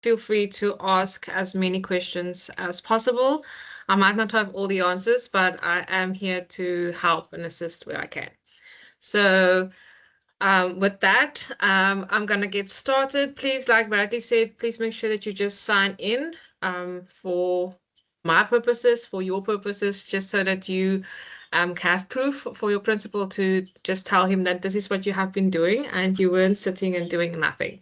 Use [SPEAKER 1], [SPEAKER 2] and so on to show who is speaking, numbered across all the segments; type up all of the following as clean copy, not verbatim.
[SPEAKER 1] feel free to ask as many questions as possible. I might not have all the answers, but I am here to help and assist where I can. So with that, I'm going to get started. Please, like Bradley said, please make sure that you just sign in for my purposes, for your purposes, just so that you have proof for your principal to just tell him that this is what you have been doing and you weren't sitting and doing nothing.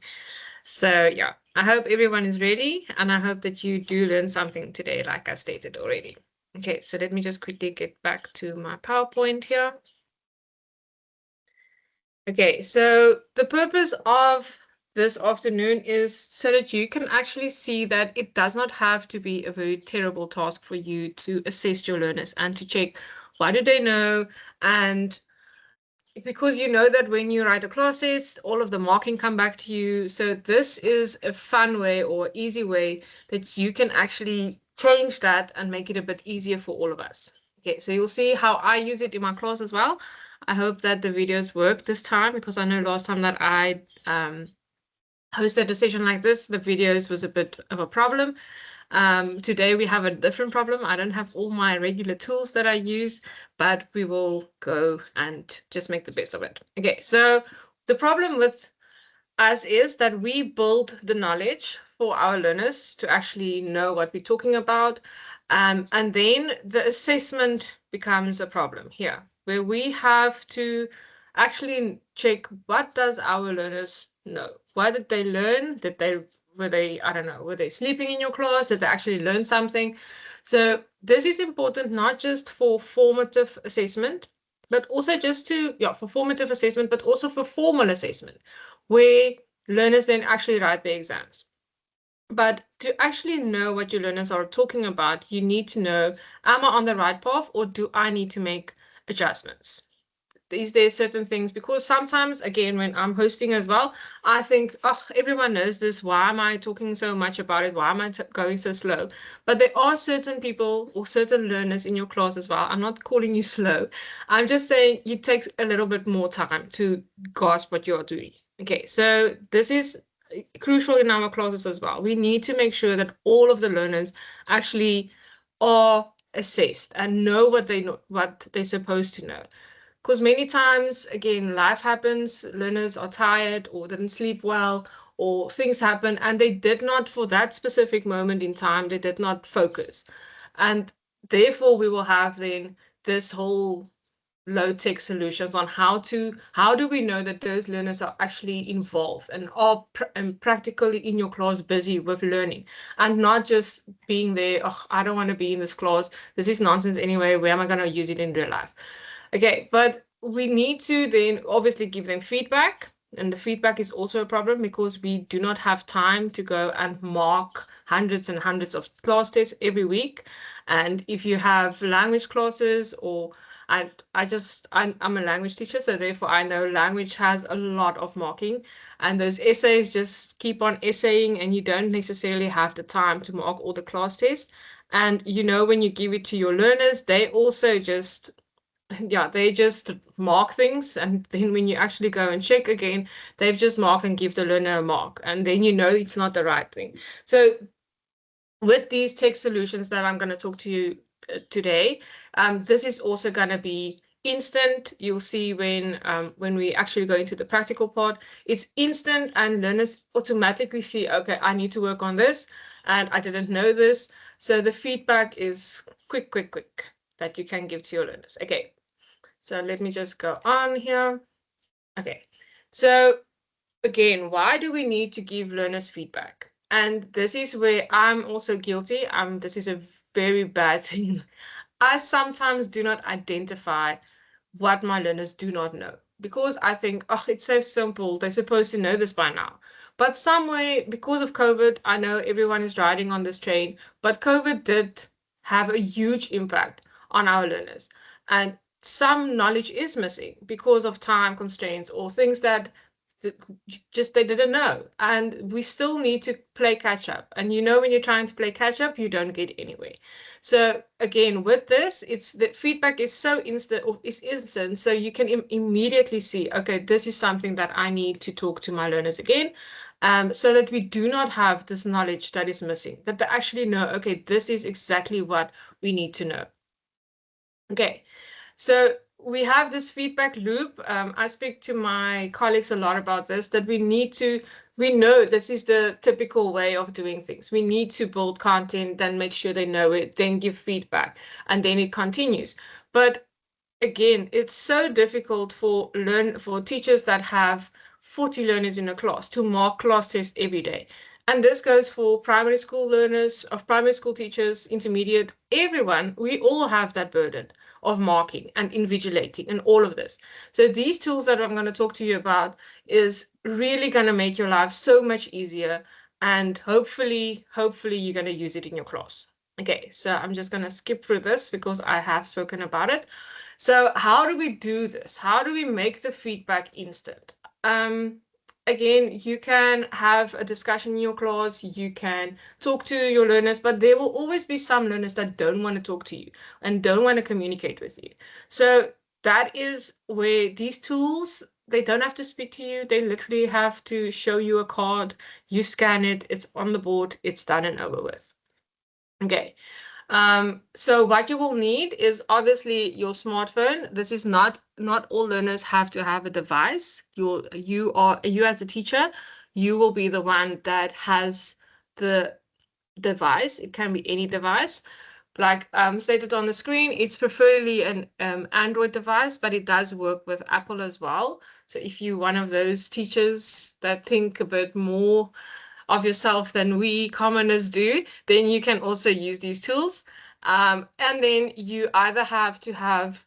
[SPEAKER 1] So yeah, I hope everyone is ready and I hope that you do learn something today, like I stated already. Okay, so let me just quickly get back to my PowerPoint here. Okay, so the purpose of this afternoon is so that you can actually see that it does not have to be a very terrible task for you to assess your learners and to check what do they know, and because you know that when you write a class test, all of the marking come back to you. So this is a fun way or easy way that you can actually change that and make it a bit easier for all of us. Okay, so you'll see how I use it in my class as well. I hope that the videos work this time, because I know last time that I hosted a session like this, the videos was a bit of a problem. Today we have a different problem. I don't have all my regular tools that I use, but we will go and just make the best of it. Okay, so the problem with us is that we build the knowledge for our learners to actually know what we're talking about. And then the assessment becomes a problem here, where we have to actually check what does our learners know? What did they learn? Were they, I don't know, were they sleeping in your class? Did they actually learn something? So this is important not just for formative assessment, but also just to, yeah, for formative assessment, but also for formal assessment, where learners then actually write their exams. But to actually know what your learners are talking about, you need to know, am I on the right path or do I need to make adjustments? Is there certain things? Because sometimes, again, when I'm hosting as well, I think, oh, everyone knows this. Why am I talking so much about it? Why am I going so slow? But there are certain people or certain learners in your class as well. I'm not calling you slow. I'm just saying it takes a little bit more time to grasp what you're doing. Okay, so this is crucial in our classes as well. We need to make sure that all of the learners actually are assessed and know what they know, what they're supposed to know. Because many times, again, life happens, learners are tired or didn't sleep well, or things happen, and they did not, for that specific moment in time, they did not focus. And therefore, we will have then this whole low-tech solutions on how do we know that those learners are actually involved and are and practically in your class busy with learning, and not just being there, oh, I don't want to be in this class, this is nonsense anyway, where am I going to use it in real life? Okay, but we need to then obviously give them feedback. And the feedback is also a problem because we do not have time to go and mark hundreds and hundreds of class tests every week. And if you have language classes, or I'm a language teacher, so therefore I know language has a lot of marking, and those essays just keep on essaying, and you don't necessarily have the time to mark all the class tests. And you know, when you give it to your learners, they also just, yeah, they just mark things, and then when you actually go and check again, they've just marked and give the learner a mark, and then you know it's not the right thing. So with these tech solutions that I'm going to talk to you today, this is also going to be instant. You'll see when we actually go into the practical part, it's instant, and learners automatically see, okay, I need to work on this, and I didn't know this. So the feedback is quick that you can give to your learners. Okay, so let me just go on here. Okay, so again, why do we need to give learners feedback? And this is where I'm also guilty. This is a very bad thing. I sometimes do not identify what my learners do not know, because I think, oh, it's so simple. They're supposed to know this by now. But some way, because of COVID, I know everyone is riding on this train, but COVID did have a huge impact on our learners. And some knowledge is missing because of time constraints or things that just they didn't know, and we still need to play catch up. And you know, when you're trying to play catch up, you don't get anywhere. So again, with this, it's the feedback is so instant, or is instant, so you can immediately see, okay, this is something that I need to talk to my learners again, so that we do not have this knowledge that is missing, that they actually know, okay, this is exactly what we need to know. Okay, so we have this feedback loop. I speak to my colleagues a lot about this, that we know this is the typical way of doing things. We need to build content, then make sure they know it, then give feedback, and then it continues. But again, it's so difficult for teachers that have 40 learners in a class to mark class tests every day. And this goes for primary school learners, of primary school teachers, intermediate, everyone. We all have that burden of marking and invigilating and all of this. So these tools that I'm going to talk to you about is really going to make your life so much easier. And hopefully you're going to use it in your class. Okay, so I'm just going to skip through this because I have spoken about it. So how do we do this? How do we make the feedback instant? Again, you can have a discussion in your class, you can talk to your learners, but there will always be some learners that don't want to talk to you and don't want to communicate with you. So that is where these tools, they don't have to speak to you. They literally have to show you a card, you scan it, it's on the board, it's done and over with. Okay. So what you will need is obviously your smartphone. This is not all learners have to have a device. You as a teacher, you will be the one that has the device. It can be any device. Like stated on the screen, it's preferably an Android device, but it does work with Apple as well. So if you're one of those teachers that think a bit more of yourself than we commoners do, then you can also use these tools. And then you either have to have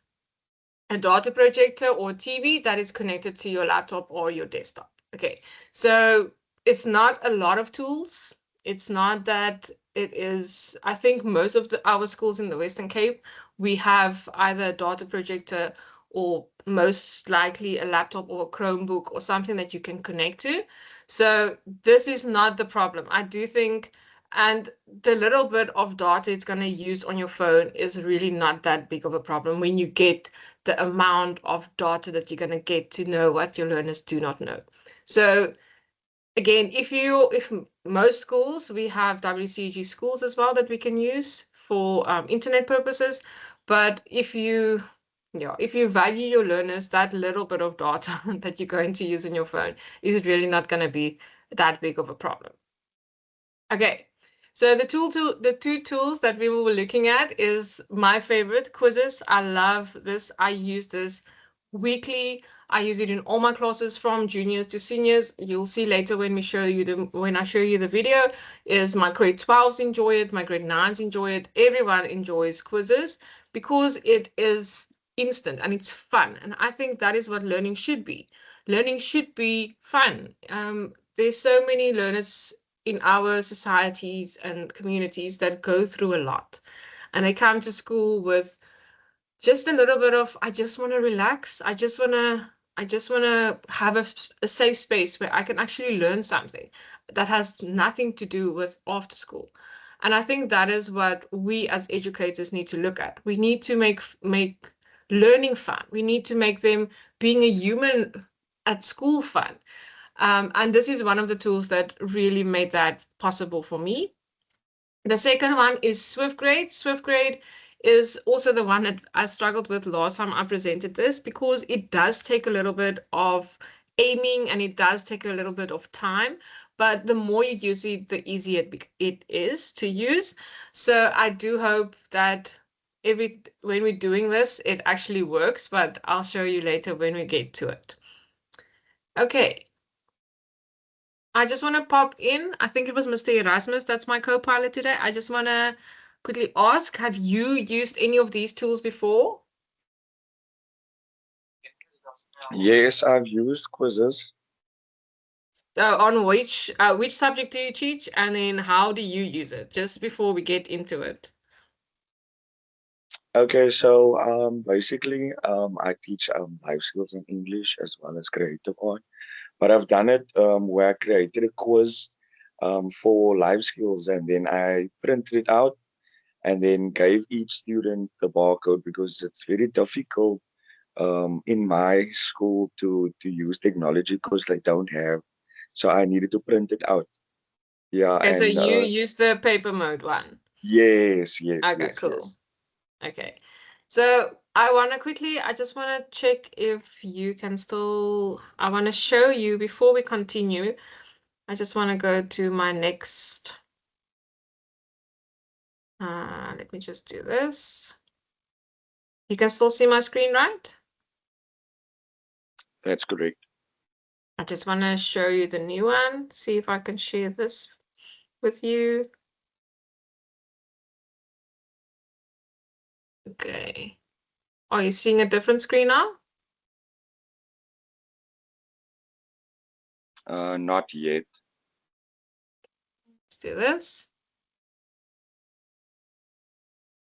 [SPEAKER 1] a data projector or TV that is connected to your laptop or your desktop. Okay, so it's not a lot of tools. It's not that it is, I think most of our schools in the Western Cape, we have either a data projector or most likely a laptop or a Chromebook or something that you can connect to. So this is not the problem. I do think, and the little bit of data it's going to use on your phone is really not that big of a problem when you get the amount of data that you're going to get to know what your learners do not know. So again, if most schools, we have WCG schools as well that we can use for internet purposes. But if you value your learners, that little bit of data that you're going to use in your phone is really not going to be that big of a problem. Okay, so the two tools that we will be looking at is my favorite, quizzes. I love this. I use this weekly. I use it in all my classes from juniors to seniors. You'll see later when I show you the video, is my grade 12s enjoy it, my grade 9s enjoy it. Everyone enjoys quizzes because it is instant and it's fun. And I think that is what learning should be. Learning should be fun. There's so many learners in our societies and communities that go through a lot. And they come to school with just a little bit of, I just want to relax. I just want to have a safe space where I can actually learn something that has nothing to do with after school. And I think that is what we as educators need to look at. We need to make learning fun. We need to make them being a human at school fun. And this is one of the tools that really made that possible for me. The second one is SwiftGrade. SwiftGrade is also the one that I struggled with last time I presented this because it does take a little bit of aiming and it does take a little bit of time. But the more you use it, the easier it is to use. So I do hope that when we're doing this, it actually works, but I'll show you later when we get to it. Okay, I just want to pop in. I think it was Mr. Erasmus that's my co-pilot today. I just want to quickly ask, have you used any of these tools before?
[SPEAKER 2] Yes, I've used quizzes.
[SPEAKER 1] On which subject do you teach, and then how do you use it? Just before we get into it.
[SPEAKER 2] Okay, so basically I teach life skills in English as well as creative art. But I've done it where I created a quiz for life skills and then I printed it out and then gave each student the barcode because it's very difficult in my school to use technology because they don't have so I needed to print it out. Yeah,
[SPEAKER 1] Okay, so
[SPEAKER 2] and
[SPEAKER 1] you use the paper mode one.
[SPEAKER 2] yes, yes,
[SPEAKER 1] Okay,
[SPEAKER 2] yes,
[SPEAKER 1] cool.
[SPEAKER 2] yes.
[SPEAKER 1] Okay. So I want to quickly, I just want to check if you can still, I want to show you before we continue. I just want to go to my next, let me just do this. You can still see my screen, right?
[SPEAKER 2] That's correct.
[SPEAKER 1] I just want to show you the new one. See if I can share this with you. Okay. Are you seeing a different screen now?
[SPEAKER 2] Not yet.
[SPEAKER 1] Let's do this.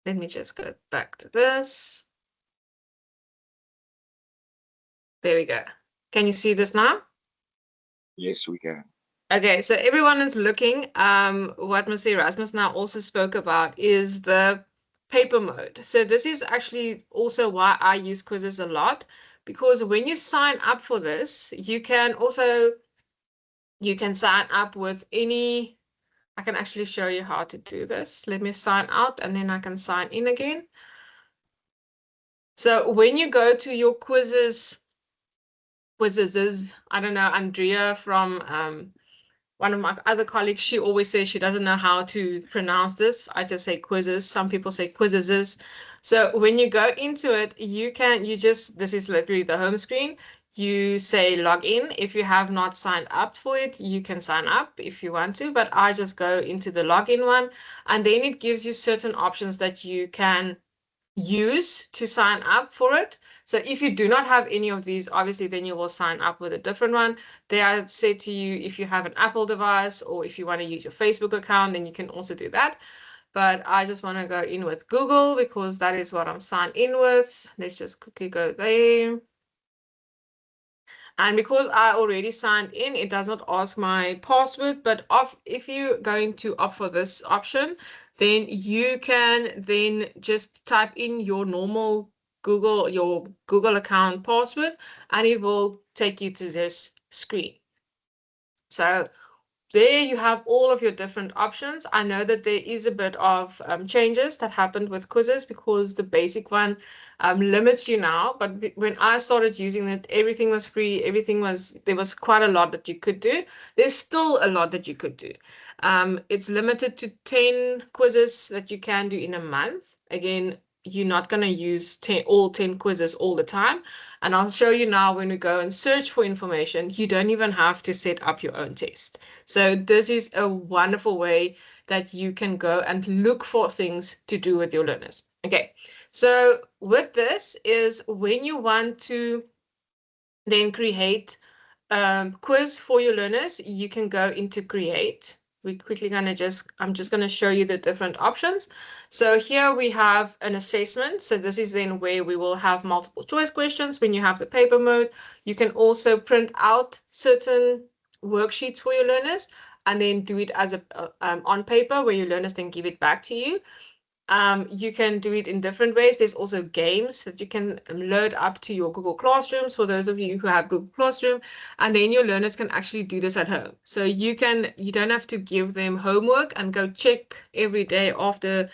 [SPEAKER 1] Let me just go back to this. There we go. Can you see this now?
[SPEAKER 2] Yes, we can.
[SPEAKER 1] Okay, so everyone is looking. What Mr. Erasmus now also spoke about is the paper mode. So this is actually also why I use quizzes a lot, because when you sign up for this, you can sign up with any. I can actually show you how to do this. Let me sign out and then I can sign in again. So when you go to your quizzes, I don't know, Andrea from one of my other colleagues, she always says she doesn't know how to pronounce this. I just say quizzes. Some people say quizzes. So when you go into it, this is literally the home screen. You say log in. If you have not signed up for it, you can sign up if you want to, but I just go into the login one, and then it gives you certain options that you can use to sign up for it. So if you do not have any of these, obviously then you will sign up with a different one. They are said to you if you have an Apple device or if you want to use your Facebook account, then you can also do that. But I just want to go in with Google because that is what I'm signed in with. Let's just quickly go there. And because I already signed in, it does not ask my password, but if you're going to opt for this option, then you can then just type in your normal your Google account password, and it will take you to this screen. So there you have all of your different options. I know that there is a bit of changes that happened with quizzes because the basic one limits you now. But when I started using it, everything was free. There was quite a lot that you could do. There's still a lot that you could do. It's limited to 10 quizzes that you can do in a month. Again, you're not going to use all 10 quizzes all the time. And I'll show you now when we go and search for information, you don't even have to set up your own test. So this is a wonderful way that you can go and look for things to do with your learners. Okay, so with this is when you want to then create quiz for your learners, you can go into create. We're quickly I'm just going to show you the different options. So here we have an assessment. So this is then where we will have multiple choice questions when you have the paper mode. You can also print out certain worksheets for your learners and then do it as on paper where your learners then give it back to you. You can do it in different ways. There's also games that you can load up to your Google Classrooms for those of you who have Google Classroom, and then your learners can actually do this at home. So you don't have to give them homework and go check every day after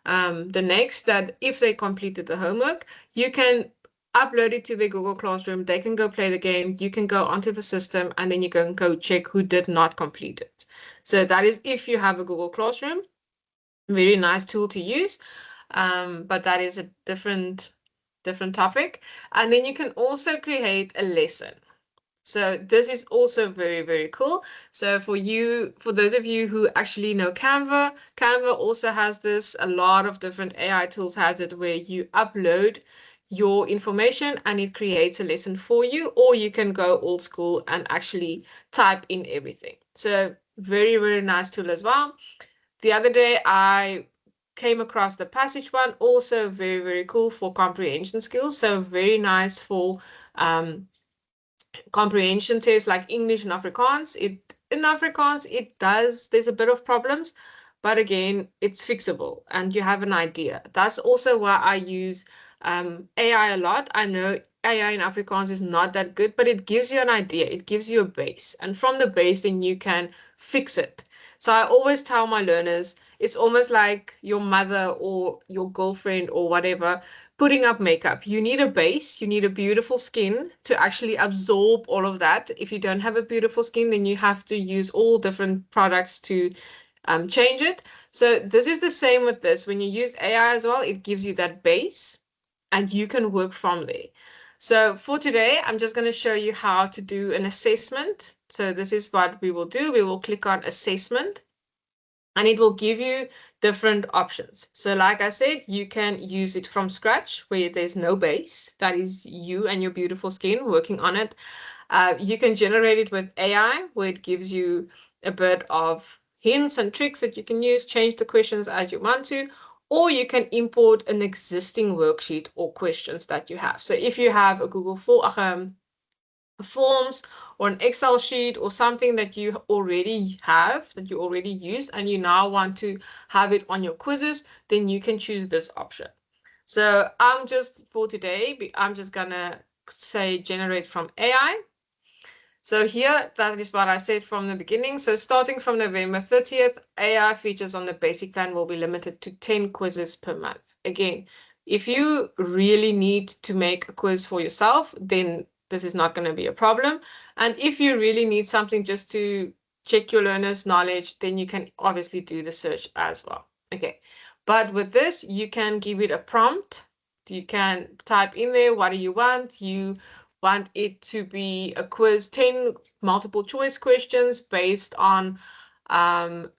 [SPEAKER 1] the next that if they completed the homework, you can upload it to their Google Classroom. They can go play the game. You can go onto the system and then you can go check who did not complete it. So that is if you have a Google Classroom. Very nice tool to use, but that is a different topic. And then you can also create a lesson. So this is also very, very cool. So for those of you who actually know Canva, Canva also has this. A lot of different AI tools has it where you upload your information and it creates a lesson for you, or you can go old school and actually type in everything. So very, very nice tool as well. The other day I came across the passage one, also very, very cool for comprehension skills. So very nice for comprehension tests like English and Afrikaans. In Afrikaans, there's a bit of problems, but again, it's fixable and you have an idea. That's also why I use AI a lot. I know AI in Afrikaans is not that good, but it gives you an idea. It gives you a base. And from the base, then you can fix it. So I always tell my learners, it's almost like your mother or your girlfriend or whatever putting up makeup. You need a base, you need a beautiful skin to actually absorb all of that. If you don't have a beautiful skin, then you have to use all different products to change it. So this is the same with this. When you use AI as well, it gives you that base and you can work from there. So for today, I'm just going to show you how to do an assessment. So this is what we will do. We will click on assessment and it will give you different options. So like I said, you can use it from scratch where there's no base. That is you and your beautiful skin working on it. You can generate it with AI where it gives you a bit of hints and tricks that you can use, change the questions as you want to, or you can import an existing worksheet or questions that you have. So if you have a Forms or an Excel sheet or something that you already have, that you already use, and you now want to have it on your quizzes, then you can choose this option. So for today, I'm just gonna say generate from AI. So here, that is what I said from the beginning. So starting from November 30th, AI features on the basic plan will be limited to 10 quizzes per month. Again, if you really need to make a quiz for yourself, then this is not going to be a problem. And if you really need something just to check your learner's knowledge, then you can obviously do the search as well. Okay. But with this, you can give it a prompt. You can type in there, what do you want? You want it to be a quiz, 10 multiple choice questions based on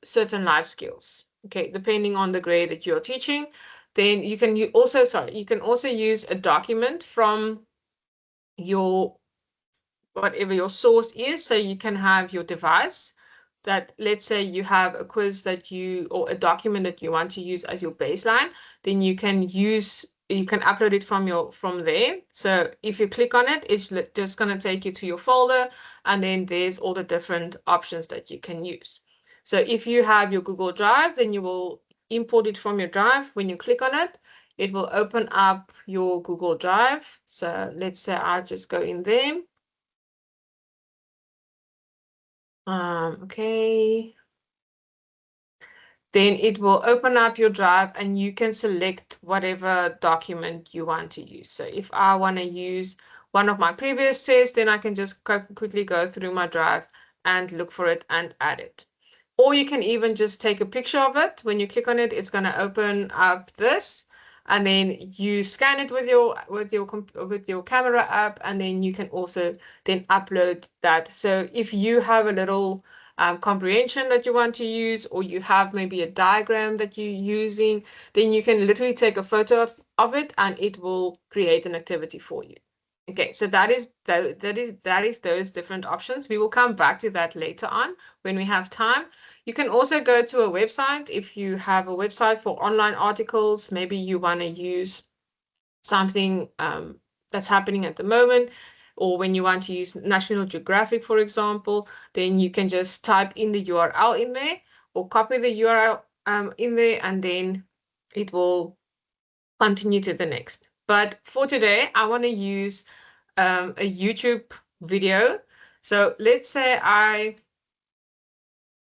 [SPEAKER 1] certain life skills. Okay, depending on the grade that you're teaching. Then you can you can also use a document from your whatever your source is. So you can have your device that, let's say you have a quiz that you, or a document that you want to use as your baseline, then you can upload it from there. So if you click on it, it's just going to take you to your folder, and then there's all the different options that you can use. So if you have your Google Drive, then you will import it from your drive. When you click on it, it will open up your Google Drive. So let's say I just go in there. Okay. Then it will open up your drive and you can select whatever document you want to use. So if I want to use one of my previous tests, then I can just quickly go through my drive and look for it and add it. Or you can even just take a picture of it. When you click on it, it's going to open up this, and then you scan it with your camera app, and then you can also then upload that. So if you have a little comprehension that you want to use, or you have maybe a diagram that you're using, then you can literally take a photo of it and it will create an activity for you. Okay, so that is those different options. We will come back to that later on when we have time. You can also go to a website if you have a website for online articles. Maybe you want to use something that's happening at the moment, or when you want to use National Geographic, for example, then you can just type in the URL in there or copy the URL in there, and then it will continue to the next. But for today, I want to use a YouTube video. So let's say I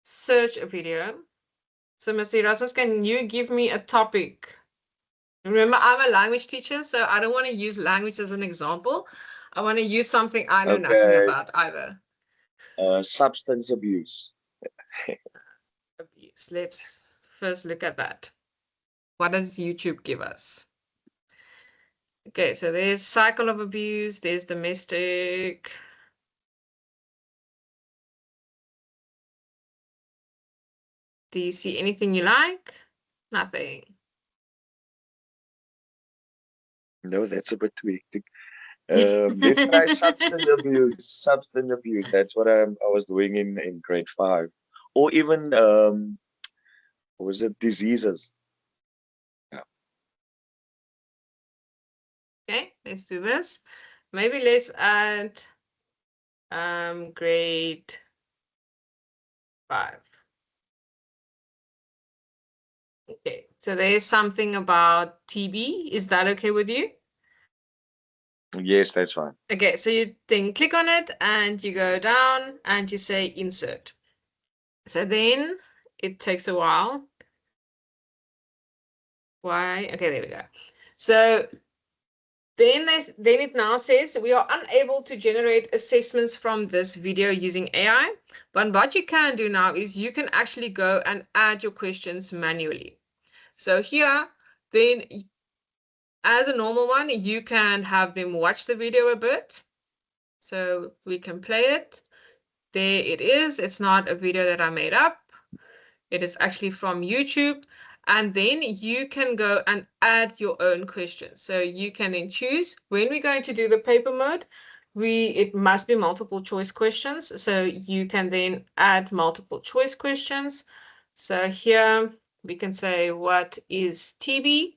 [SPEAKER 1] search a video. So Mr. Erasmus, can you give me a topic? Remember, I'm a language teacher, so I don't want to use language as an example. I want to use something I know nothing
[SPEAKER 2] Okay,
[SPEAKER 1] about either.
[SPEAKER 2] substance abuse.
[SPEAKER 1] Abuse. Let's first look at that. What does YouTube give us? Okay, so there's cycle of abuse, there's domestic. Do you see anything you like? Nothing.
[SPEAKER 2] No, that's a bit too hectic. Let's try substance abuse. Substance abuse. That's what I was doing in grade five, or even what was it, diseases? Yeah.
[SPEAKER 1] Okay, let's do this. Maybe let's add grade 5. Okay, so there's something about TB. Is that okay with you?
[SPEAKER 2] Yes, that's fine.
[SPEAKER 1] Okay, so you then click on it and you go down and you say insert. So then it takes a while. Why? Okay, there we go. So then it now says we are unable to generate assessments from this video using AI. But what you can do now is you can actually go and add your questions manually. So here, then as a normal one, you can have them watch the video a bit. So we can play it. There it is. It's not a video that I made up. It is actually from YouTube. And then you can go and add your own questions. So you can then choose when we're going to do the paper mode, it must be multiple choice questions. So you can then add multiple choice questions. So here we can say, what is TB?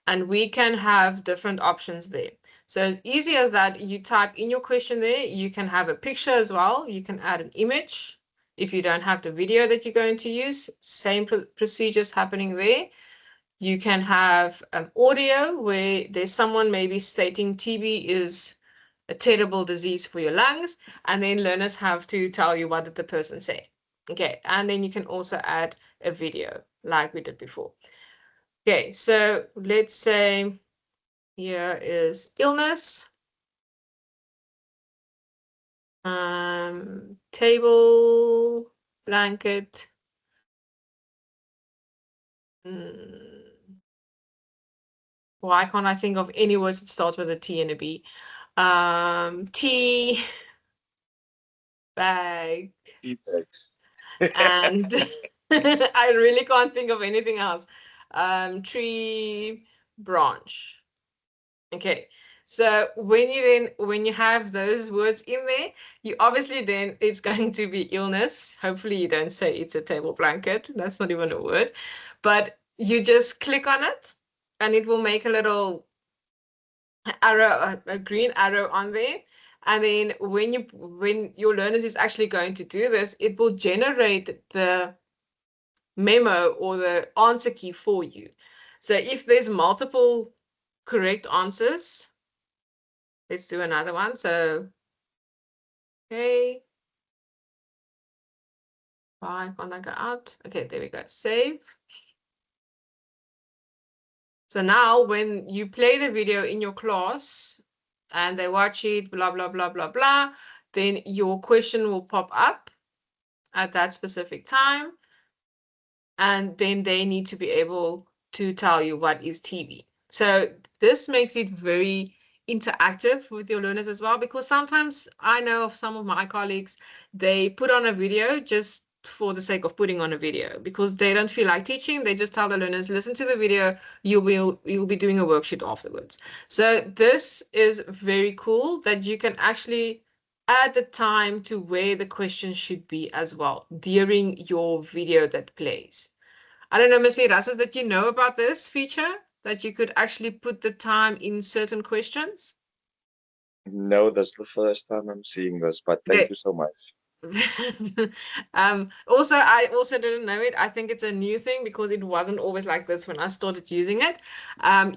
[SPEAKER 1] And we can have different options there. So as easy as that, you type in your question there, you can have a picture as well. You can add an image. If you don't have the video that you're going to use, same procedures happening there. You can have audio where there's someone maybe stating TB is a terrible disease for your lungs, and then learners have to tell you what did the person say. Okay, and then you can also add a video like we did before. Okay, so let's say here is illness, table, blanket. Mm, why can't I think of any words that start with a T and a B? Tea, bag,
[SPEAKER 2] Feedbacks.
[SPEAKER 1] and I really can't think of anything else. Tree, branch. Okay, so when you have those words in there, you obviously then it's going to be illness. Hopefully you don't say it's a table blanket. That's not even a word. But you just click on it and it will make a little arrow, a green arrow on there. And then when your learners is actually going to do this, it will generate the memo or the answer key for you. So if there's multiple correct answers, let's do another one. So, okay, why can't I go out? Okay, there we go. Save. So now when you play the video in your class and they watch it, blah, blah, blah, blah, blah, then your question will pop up at that specific time. And then they need to be able to tell you what is TB. So this makes it very interactive with your learners as well, because sometimes I know of some of my colleagues, they put on a video just for the sake of putting on a video because they don't feel like teaching. They just tell the learners, listen to the video, you'll be doing a worksheet afterwards. So this is very cool that you can actually add the time to where the question should be as well during your video that plays. I don't know, Missy Erasmus, that you know about this feature, that you could actually put the time in certain questions?
[SPEAKER 2] No, that's the first time I'm seeing this, but thank
[SPEAKER 1] Okay.
[SPEAKER 2] you so much.
[SPEAKER 1] Also, I also didn't know it. I think it's a new thing because it wasn't always like this when I started using it.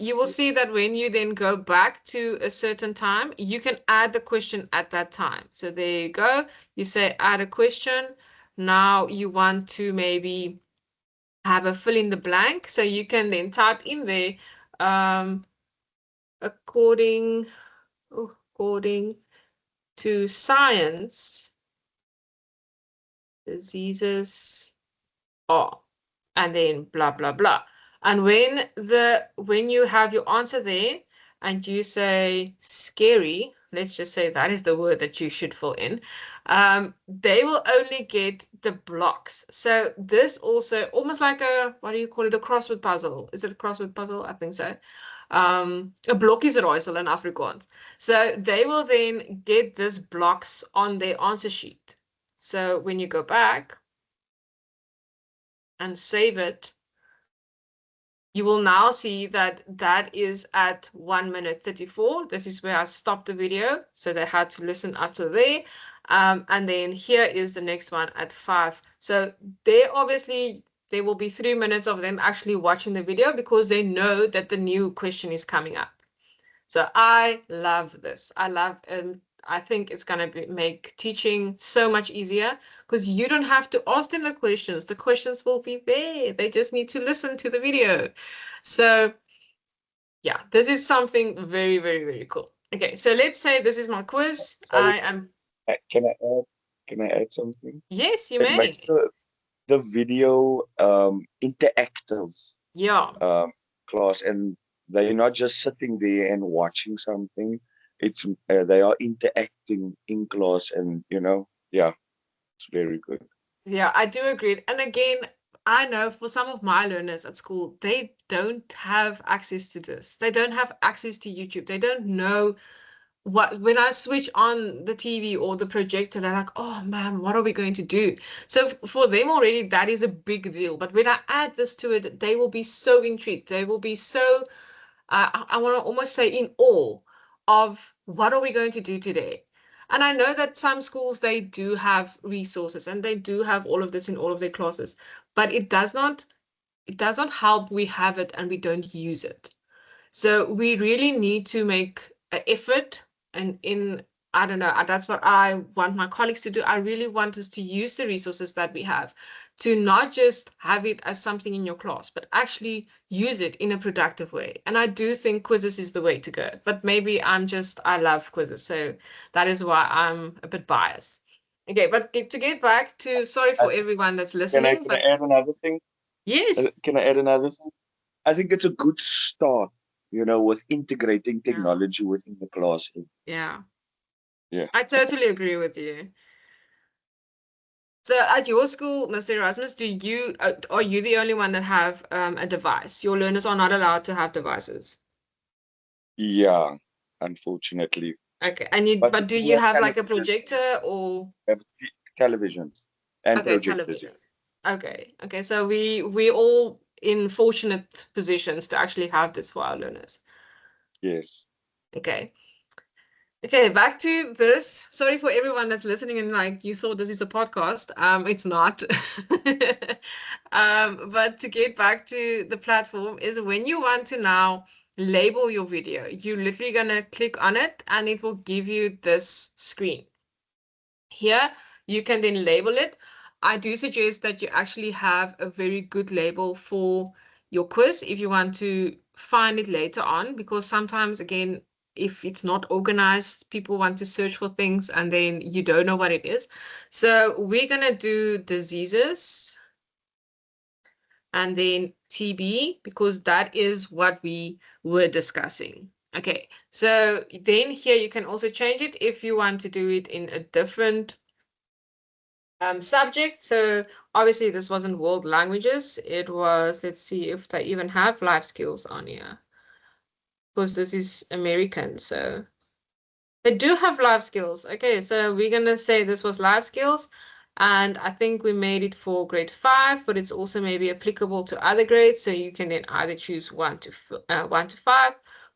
[SPEAKER 1] You will see that when you then go back to a certain time, you can add the question at that time. So there you go. You say add a question. Now you want to maybe have a fill in the blank. So you can then type in there, um, according, according to science, diseases are, and then blah, blah, blah. And when you have your answer there and you say scary, let's just say that is the word that you should fill in, they will only get the blocks. So this also almost like a, what do you call it, a crossword puzzle. Is it a crossword puzzle? I think so. A blokkiesraaisel in Afrikaans. So they will then get this blocks on their answer sheet. So when you go back and save it, you will now see that that is at 1 minute 34. This is where I stopped the video. So they had to listen up to there. And then here is the next one at 5. So there obviously there will be 3 minutes of them actually watching the video because they know that the new question is coming up. So I love this. I think it's going to make teaching so much easier because you don't have to ask them the questions. The questions will be there. They just need to listen to the video. So yeah, this is something very, very, very cool. Okay, so let's say this is my quiz.
[SPEAKER 2] Sorry,
[SPEAKER 1] I am,
[SPEAKER 2] can I add? Can I add something?
[SPEAKER 1] yes, you
[SPEAKER 2] It makes
[SPEAKER 1] may.
[SPEAKER 2] the video interactive
[SPEAKER 1] Yeah,
[SPEAKER 2] um, class, and they're not just sitting there and watching something. It's they are interacting in class, and yeah, it's very good.
[SPEAKER 1] yeah, I do agree. And again, I know for some of my learners at school, they don't have access to this. They don't have access to YouTube. They don't know what when I switch on the TV or the projector, they're like, "Oh, ma'am, what are we going to do?" So for them already, that is a big deal. But when I add this to it, they will be so intrigued. They will be so I want to almost say in awe of what are we going to do today. And I know that some schools they do have resources and they do have all of this in all of their classes, but it does not help we have it and we don't use it. So we really need to make an effort and in I don't know, that's what I want my colleagues to do. I really want us to use the resources that we have to not just have it as something in your class, but actually use it in a productive way. And I do think quizzes is the way to go. But maybe I love quizzes. So that is why I'm a bit biased. Okay, but to get back to, sorry
[SPEAKER 2] I
[SPEAKER 1] for everyone that's
[SPEAKER 2] Can I
[SPEAKER 1] listening,
[SPEAKER 2] can I
[SPEAKER 1] but
[SPEAKER 2] add another thing?
[SPEAKER 1] yes.
[SPEAKER 2] Can I add another thing? I think it's a good start, with integrating
[SPEAKER 1] Yeah.
[SPEAKER 2] technology within the classroom.
[SPEAKER 1] Yeah.
[SPEAKER 2] Yeah.
[SPEAKER 1] I totally agree with you. So at your school, Mr. Erasmus, are you the only one that have a device? Your learners are not allowed to have devices.
[SPEAKER 2] Yeah, unfortunately.
[SPEAKER 1] Okay.
[SPEAKER 2] But we
[SPEAKER 1] But do
[SPEAKER 2] do
[SPEAKER 1] you
[SPEAKER 2] have
[SPEAKER 1] have like a
[SPEAKER 2] televisions.
[SPEAKER 1] projector or
[SPEAKER 2] We have televisions and
[SPEAKER 1] okay,
[SPEAKER 2] projectors.
[SPEAKER 1] television? Okay. Okay. So we all in fortunate positions to actually have this for our learners.
[SPEAKER 2] Yes.
[SPEAKER 1] Okay. Okay, back to this. Sorry for everyone that's listening and like you thought this is a podcast. It's not. But to get back to the platform is when you want to now label your video, you're literally gonna click on it and it will give you this screen. Here, you can then label it. I do suggest that you actually have a very good label for your quiz if you want to find it later on, because sometimes, again, if it's not organized, people want to search for things and then you don't know what it is. So we're going to do diseases and then TB because that is what we were discussing. Okay, so then here you can also change it if you want to do it in a different subject. So obviously this wasn't world languages. It was, let's see if they even have life skills on here. Because this is American, so they do have life skills. Okay, so we're gonna say this was life skills. And I think we made it for grade 5, but it's also maybe applicable to other grades. So you can then either choose 1 to 5,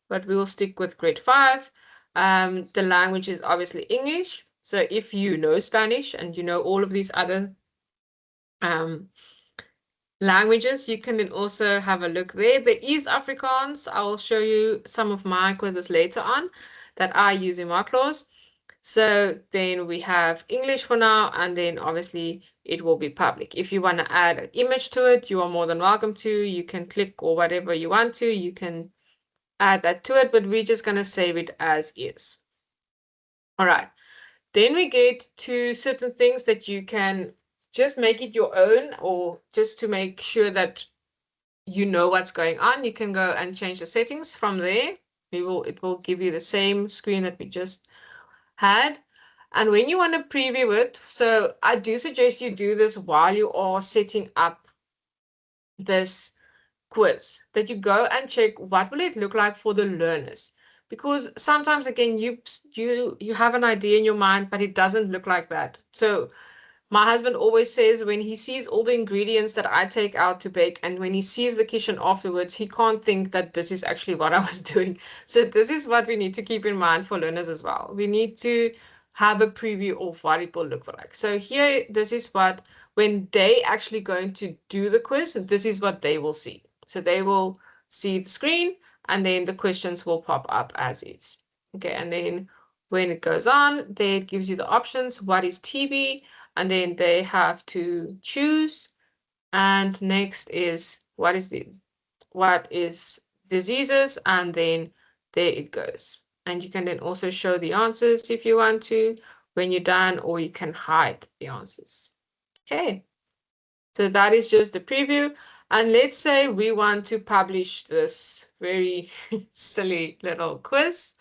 [SPEAKER 1] but we will stick with grade 5. The language is obviously English. So if you know Spanish and you know all of these other um, languages, you can then also have a look there. There is Afrikaans. I will show you some of my quizzes later on that I use in my class. So then we have English for now, and then obviously it will be public. If you want to add an image to it, you are more than welcome to. You can click or whatever you want to. You can add that to it, but we're just going to save it as is. All right. Then we get to certain things that you can just make it your own or just to make sure that you know what's going on. You can go and change the settings from there. It will give you the same screen that we just had. And when you want to preview it, so I do suggest you do this while you are setting up this quiz, that you go and check what will it look like for the learners. Because sometimes again you have an idea in your mind, but it doesn't look like that. So my husband always says when he sees all the ingredients that I take out to bake and when he sees the kitchen afterwards, he can't think that this is actually what I was doing. So this is what we need to keep in mind for learners as well. We need to have a preview of what it will look like. So here, this is what, when they actually going to do the quiz, this is what they will see. So they will see the screen and then the questions will pop up as is. Okay, and then when it goes on, there it gives you the options. What is TB? And then they have to choose. And next is what is diseases? And then there it goes. And you can then also show the answers if you want to when you're done, or you can hide the answers. Okay, so that is just the preview. And let's say we want to publish this very silly little quiz.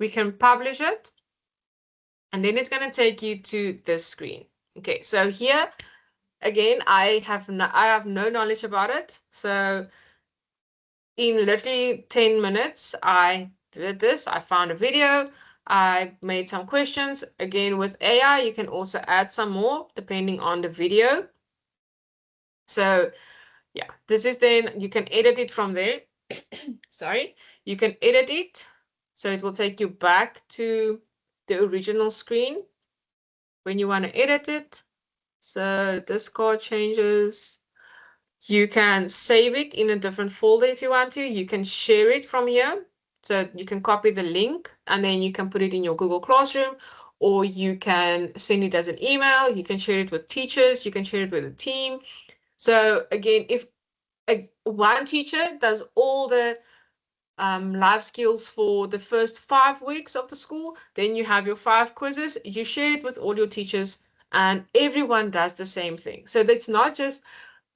[SPEAKER 1] We can publish it, and then it's going to take you to this screen. Okay, so here again, I have no knowledge about it. So in literally 10 minutes, I did this. I found a video. I made some questions. Again, with AI, you can also add some more depending on the video. So yeah, this is then you can edit it from there. Sorry, you can edit it. So it will take you back to the original screen when you want to edit it. So this card changes. You can save it in a different folder if you want to. You can share it from here. So you can copy the link and then you can put it in your Google Classroom, or you can send it as an email. You can share it with teachers. You can share it with a team. So again, if one teacher does all the life skills for the first 5 weeks of the school, then you have your 5 quizzes. You share it with all your teachers, and everyone does the same thing. So that's not just,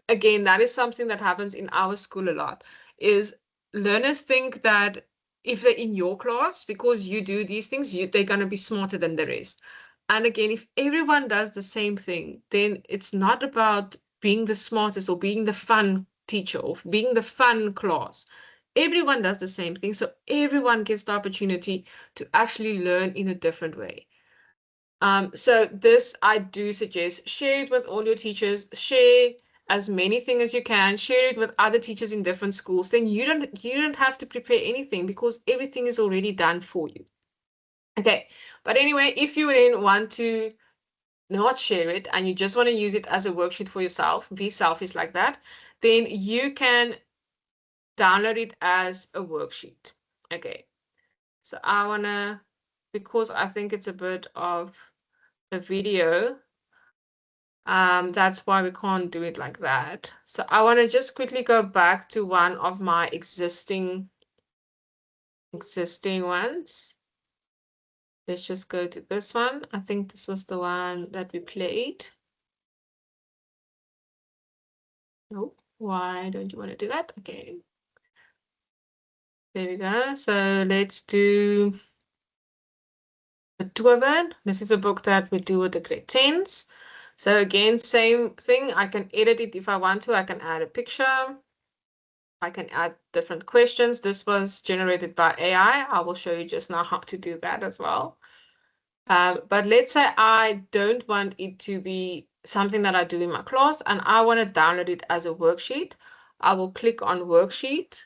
[SPEAKER 1] again, that is something that happens in our school a lot, is learners think that if they're in your class, because you do these things, they're going to be smarter than the rest. And again, if everyone does the same thing, then it's not about being the smartest or being the fun teacher or being the fun class. Everyone does the same thing, so everyone gets the opportunity to actually learn in a different way. So this I do suggest, share it with all your teachers, share as many things as you can, share it with other teachers in different schools. Then you don't have to prepare anything because everything is already done for you. Okay, but anyway, if you then want to not share it and you just want to use it as a worksheet for yourself, be selfish like that, then you can download it as a worksheet. Okay, so I wanna, because I think it's a bit of a video, that's why we can't do it like that. So I want to just quickly go back to one of my existing ones. Let's just go to this one. I think this was the one that we played. No, why don't you want to do that? Okay, there we go. So let's do the Dwarven. This is a book that we do with the grade 10s. So again, same thing. I can edit it if I want to. I can add a picture. I can add different questions. This was generated by AI. I will show you just now how to do that as well. But let's say I don't want it to be something that I do in my class and I want to download it as a worksheet. I will click on worksheet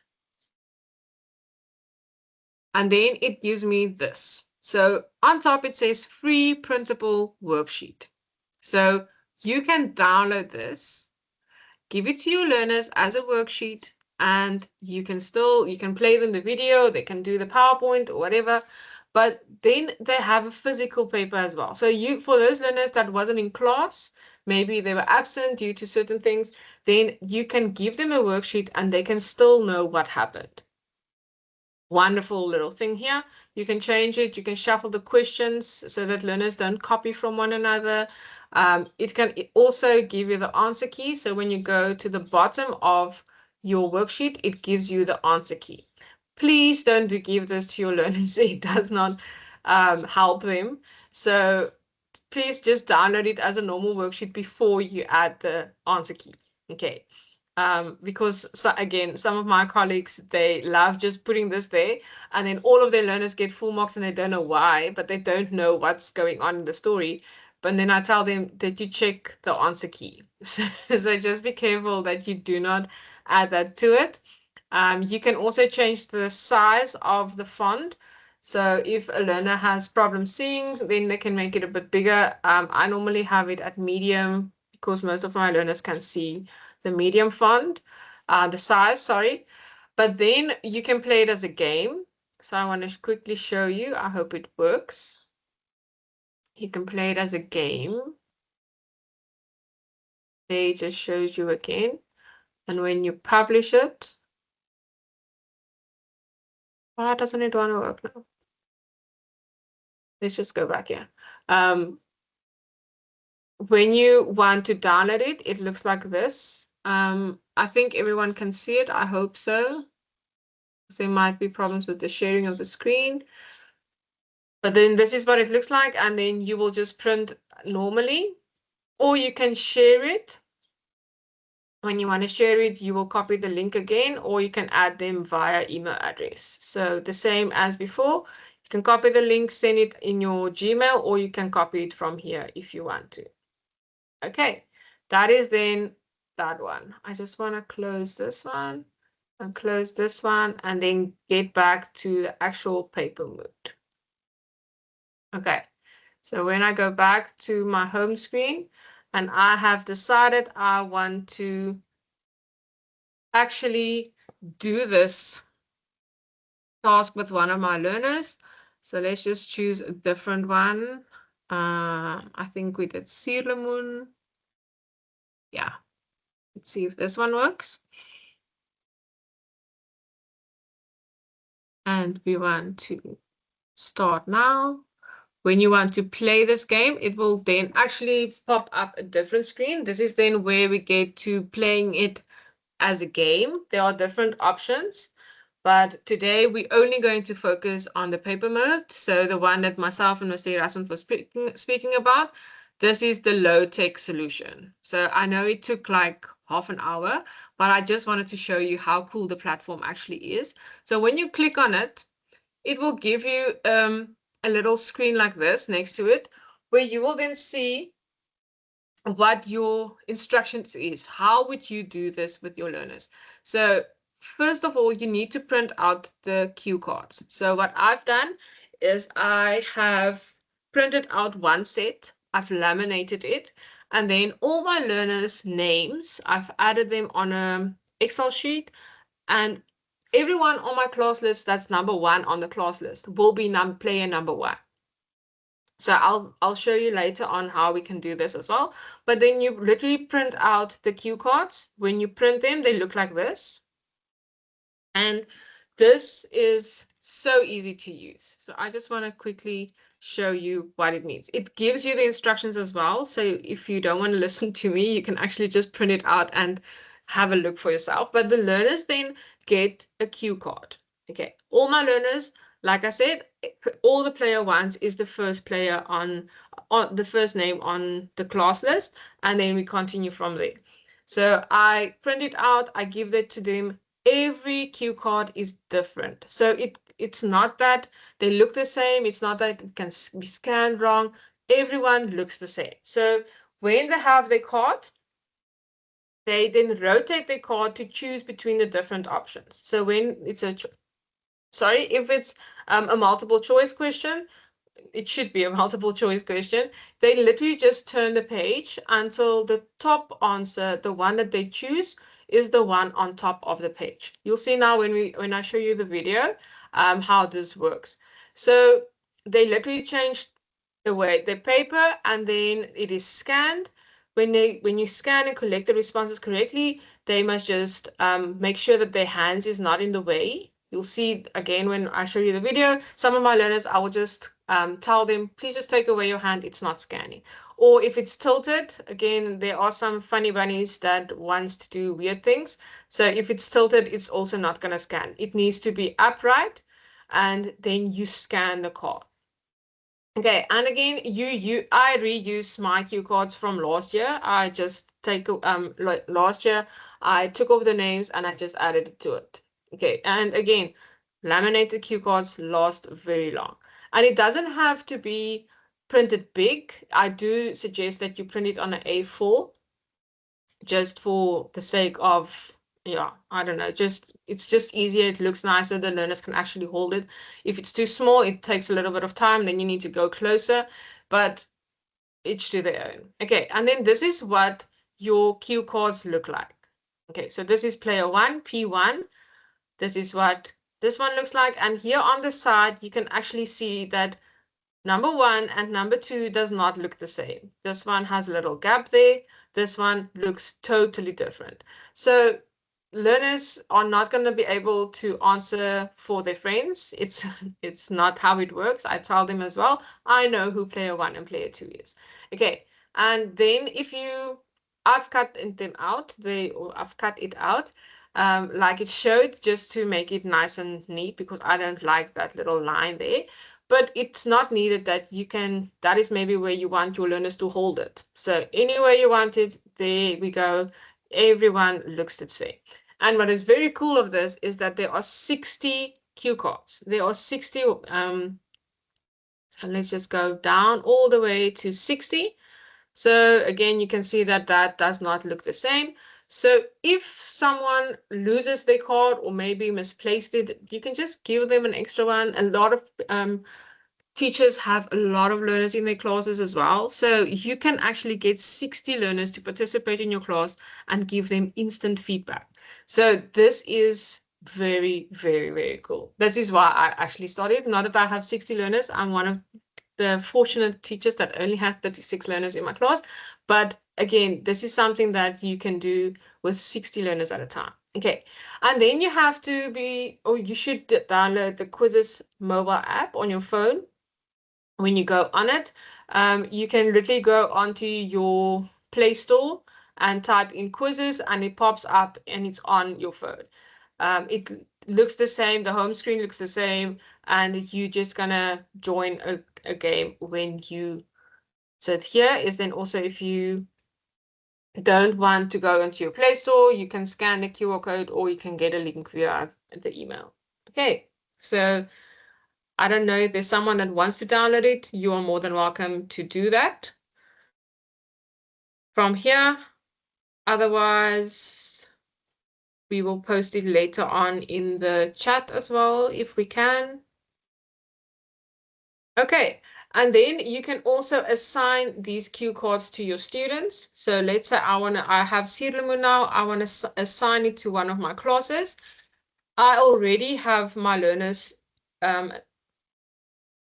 [SPEAKER 1] and then it gives me this. So on top it says free printable worksheet. So you can download this, give it to your learners as a worksheet, and you can play them the video, they can do the PowerPoint or whatever, but then they have a physical paper as well. So for those learners that wasn't in class, maybe they were absent due to certain things, then you can give them a worksheet and they can still know what happened. Wonderful little thing here. You can change it. You can shuffle the questions so that learners don't copy from one another. It can also give you the answer key. So when you go to the bottom of your worksheet, it gives you the answer key. Please don't give this to your learners. It does not help them. So please just download it as a normal worksheet before you add the answer key. Okay. Because again, some of my colleagues, they love just putting this there, and then all of their learners get full marks and they don't know why, but they don't know what's going on in the story. But then I tell them that you check the answer key. So just be careful that you do not add that to it. You can also change the size of the font. So if a learner has problem seeing, then they can make it a bit bigger. I normally have it at medium because most of my learners can see the medium font, the size, sorry. But then you can play it as a game. So I want to quickly show you. I hope it works. You can play it as a game. There it just shows you again. And when you publish it, why doesn't it want to work now? Let's just go back here. When you want to download it, it looks like this. I think everyone can see it. I hope so. There might be problems with the sharing of the screen. But then this is what it looks like. And then you will just print normally. Or you can share it. When you want to share it, you will copy the link again, or you can add them via email address. So the same as before. You can copy the link, send it in your Gmail, or you can copy it from here if you want to. Okay, that is then that one. I just want to close this one and close this one and then get back to the actual paper mode. Okay, so when I go back to my home screen and I have decided I want to actually do this task with one of my learners. So let's just choose a different one. I think we did Sirlemoen. Yeah, let's see if this one works. And we want to start now. When you want to play this game, it will then actually pop up a different screen. This is then where we get to playing it as a game. There are different options, but today we're only going to focus on the paper mode. So the one that myself and Mr. Erasmus was speaking about, this is the low-tech solution. So I know it took like half an hour, but I just wanted to show you how cool the platform actually is. So when you click on it, it will give you a little screen like this next to it, where you will then see what your instructions is. How would you do this with your learners? So first of all, you need to print out the cue cards. So what I've done is I have printed out one set, I've laminated it, and then all my learners' names, I've added them on a Excel sheet, and everyone on my class list that's number one on the class list will be player number one. So I'll show you later on how we can do this as well. But then you literally print out the cue cards. When you print them, they look like this. And this is so easy to use. So I just want to quickly show you what it means. It gives you the instructions as well. So if you don't want to listen to me, you can actually just print it out and have a look for yourself. But the learners then get a cue card. Okay, all my learners, like I said, all the player ones is the first player on the first name on the class list, and then we continue from there. So I print it out, I give that to them. Every cue card is different. So it's not that they look the same. It's not that it can be scanned wrong. Everyone looks the same. So when they have their card, they then rotate their card to choose between the different options. So when it's if it's a multiple choice question, it should be a multiple choice question. They literally just turn the page until the top answer, the one that they choose, is the one on top of the page. You'll see now when I show you the video how this works. So they literally changed the way the paper, and then it is scanned. When you scan and collect the responses correctly, they must just make sure that their hands is not in the way. You'll see again when I show you the video, some of my learners, I will just tell them, please just take away your hand, it's not scanning. Or if it's tilted, again, there are some funny bunnies that wants to do weird things. So if it's tilted, it's also not going to scan. It needs to be upright, and then you scan the card. Okay, and again, I reuse my cue cards from last year. I just take like last year, I took over the names and I just added it to it. Okay, and again, laminated cue cards last very long. And it doesn't have to be printed big. I do suggest that you print it on an A4 just for the sake of, yeah, I don't know, it's just easier, it looks nicer, the learners can actually hold it. If it's too small, it takes a little bit of time, then you need to go closer, but each to their own. Okay, and then this is what your cue cards look like. Okay, so this is player one, P1. This is what this one looks like. And here on the side, you can actually see that number one and number two does not look the same. This one has a little gap there. This one looks totally different. So learners are not going to be able to answer for their friends. It's not how it works. I tell them as well. I know who player one and player two is. Okay. And then if you I've cut them out, or I've cut it out. Like it showed just to make it nice and neat because I don't like that little line there, but it's not needed. That you can, that is maybe where you want your learners to hold it. So anywhere you want it, there we go. Everyone looks the same. And what is very cool of this is that there are 60 cue cards. There are 60, so let's just go down all the way to 60. So again, you can see that that does not look the same. So if someone loses their card or maybe misplaced it, you can just give them an extra one. A lot of teachers have a lot of learners in their classes as well. So you can actually get 60 learners to participate in your class and give them instant feedback. So this is very, very, very cool. This is why I actually started. Not that I have 60 learners. I'm one of the fortunate teachers that only have 36 learners in my class. But again, this is something that you can do with 60 learners at a time. Okay. And then you have to be, or you should download the Quizzes mobile app on your phone. When you go on it, you can literally go onto your Play Store and type in Quizzes and it pops up and it's on your phone. It looks the same, the home screen looks the same, and you're just gonna join a game when you. So here is then also if you don't want to go into your Play Store, you can scan the QR code or you can get a link via the email. Okay, so I don't know if there's someone that wants to download it, you are more than welcome to do that from here. Otherwise, we will post it later on in the chat as well if we can. Okay, and then you can also assign these cue cards to your students. So let's say I have Sirlimu now, I want to assign it to one of my classes. I already have my learners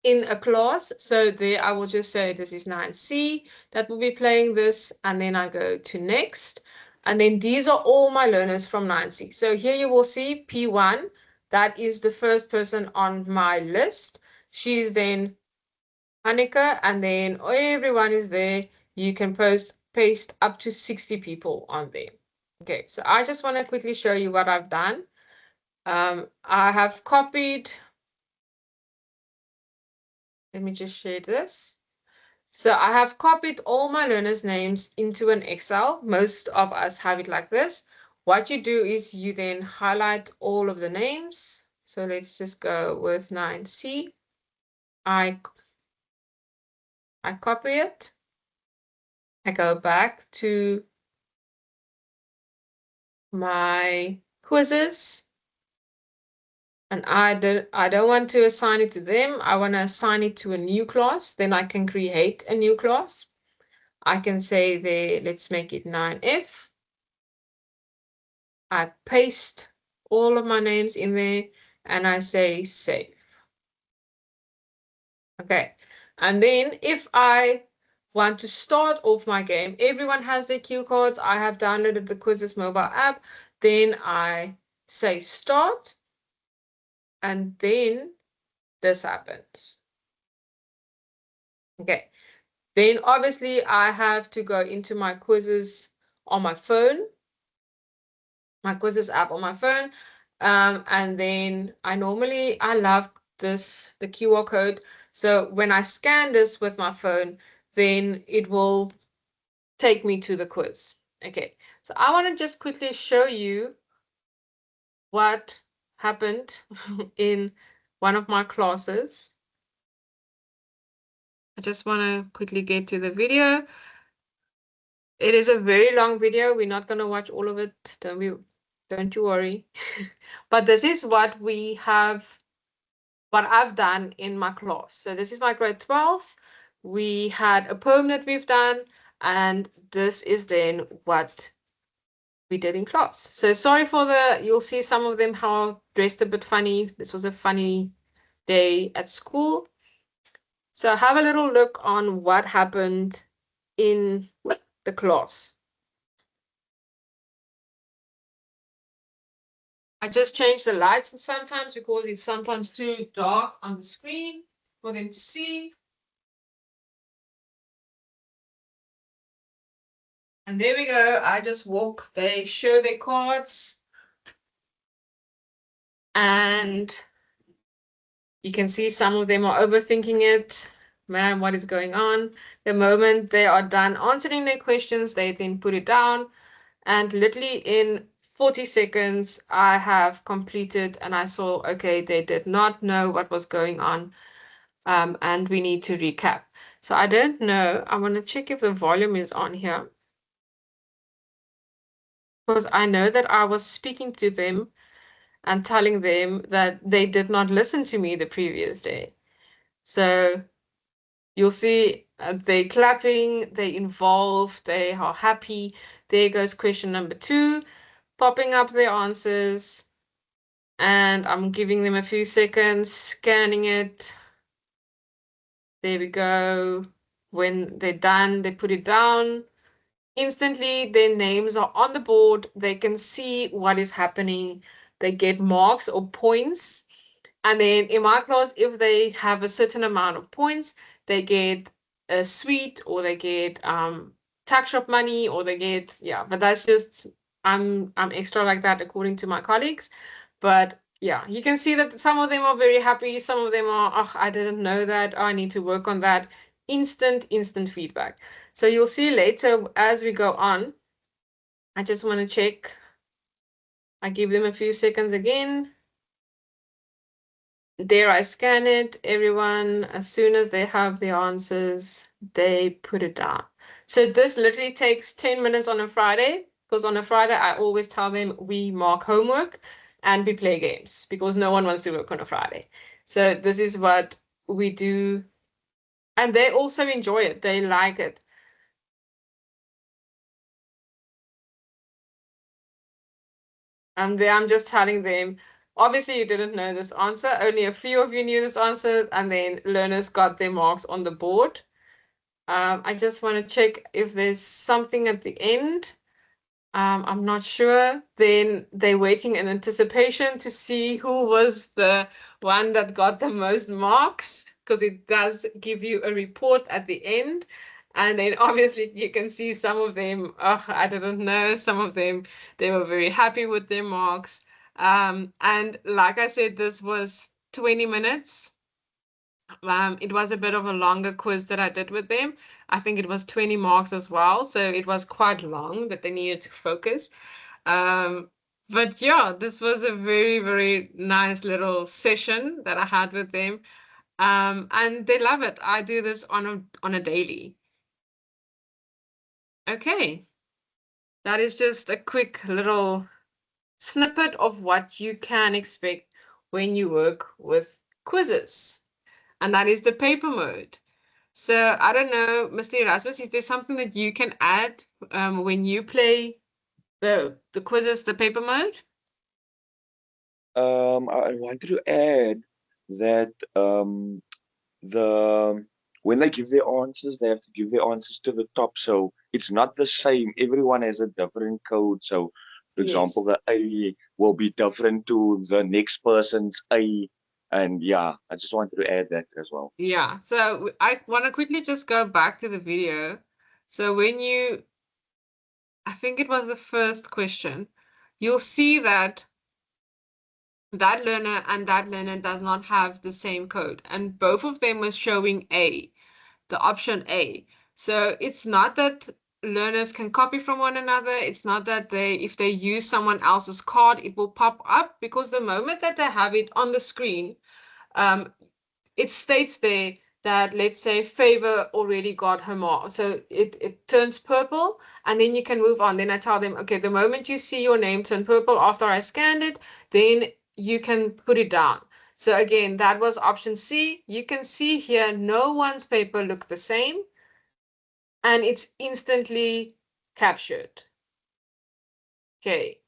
[SPEAKER 1] in a class. So there I will just say this is 9C that will be playing this, and then I go to next. And then these are all my learners from 9C. So here you will see P1, that is the first person on my list. She's then Annika, and then everyone is there. You can paste up to 60 people on there. Okay, so I just want to quickly show you what I've done. I have copied, let me just share this. So I have copied all my learners' names into an Excel. Most of us have it like this. What you do is you then highlight all of the names. So let's just go with 9C. I copy it. I go back to my quizzes. And I don't want to assign it to them. I want to assign it to a new class. Then I can create a new class. I can say there, let's make it 9F. I paste all of my names in there and I say save. Okay. And then if I want to start off my game, everyone has their cue cards. I have downloaded the Quizzes mobile app. Then I say start. And then this happens. Okay. Then obviously I have to go into my quizzes on my phone, my quizzes app on my phone. And then I love the QR code. So when I scan this with my phone, then it will take me to the quiz. Okay, so I want to just quickly show you what happened in one of my classes. I just want to quickly get to the video. It is a very long video. We're not going to watch all of it. Don't you worry. But this is what I've done in my class. So this is my grade 12s. We had a poem that we've done, and this is then what we did in class. So sorry for you'll see some of them how dressed a bit funny. This was a funny day at school. So have a little look on what happened in the class. I just changed the lights sometimes because it's sometimes too dark on the screen for them to see. And there we go. I just walk. They show their cards. And you can see some of them are overthinking it. Man, what is going on? The moment they are done answering their questions, they then put it down. And literally in 40 seconds, I have completed and I saw, okay, they did not know what was going on. And we need to recap. So I don't know. I want to check if the volume is on here. Because I know that I was speaking to them and telling them that they did not listen to me the previous day. So you'll see they clapping, they involved, they are happy. There goes question number 2, popping up their answers. And I'm giving them a few seconds, scanning it. There we go. When they're done, they put it down. Instantly, their names are on the board. They can see what is happening. They get marks or points. And then in my class, if they have a certain amount of points, they get a sweet or they get tax shop money or they get, yeah, but that's just I'm extra like that according to my colleagues. But yeah, you can see that some of them are very happy, some of them are, oh, I didn't know that, oh, I need to work on that. Instant feedback. So you'll see later as we go on. I just want to check. I give them a few seconds again. There I scan it. Everyone, as soon as they have the answers, they put it down. So this literally takes 10 minutes on a Friday, because on a Friday, I always tell them we mark homework and we play games because no one wants to work on a Friday. So this is what we do. And they also enjoy it. They like it. And I'm just telling them, obviously you didn't know this answer. Only a few of you knew this answer, and then learners got their marks on the board. I just want to check if there's something at the end. I'm not sure. Then they're waiting in anticipation to see who was the one that got the most marks, because it does give you a report at the end. And then obviously you can see some of them, oh, I didn't know. Some of them, they were very happy with their marks. And like I said, this was 20 minutes. It was a bit of a longer quiz that I did with them. I think it was 20 marks as well, so it was quite long that they needed to focus. Um, but yeah, this was a very nice little session that I had with them. And they love it. I do this on a daily. Okay, that is just a quick little snippet of what you can expect when you work with quizzes. And that is the paper mode. So I don't know, Mr. Erasmus, is there something that you can add when you play the quizzes, the paper mode?
[SPEAKER 2] I wanted to add that the when they give their answers, they have to give their answers to the top. So it's not the same. Everyone has a different code. So, for example,
[SPEAKER 1] Yes.
[SPEAKER 2] the A will be different to the next person's A. And yeah, I just wanted to add that as well.
[SPEAKER 1] Yeah. So I want to quickly just go back to the video. So when I think it was the first question, you'll see that that learner and that learner does not have the same code, and both of them was showing A, the option A. So it's not that learners can copy from one another. It's not that if they use someone else's card, it will pop up, because the moment that they have it on the screen, um, it states there that, let's say, Favor already got her mark. So it turns purple, and then you can move on. Then I tell them, okay, the moment you see your name turn purple after I scanned it, then you can put it down. So again, that was option C. You can see here, no one's paper looked the same, and it's instantly captured. Okay.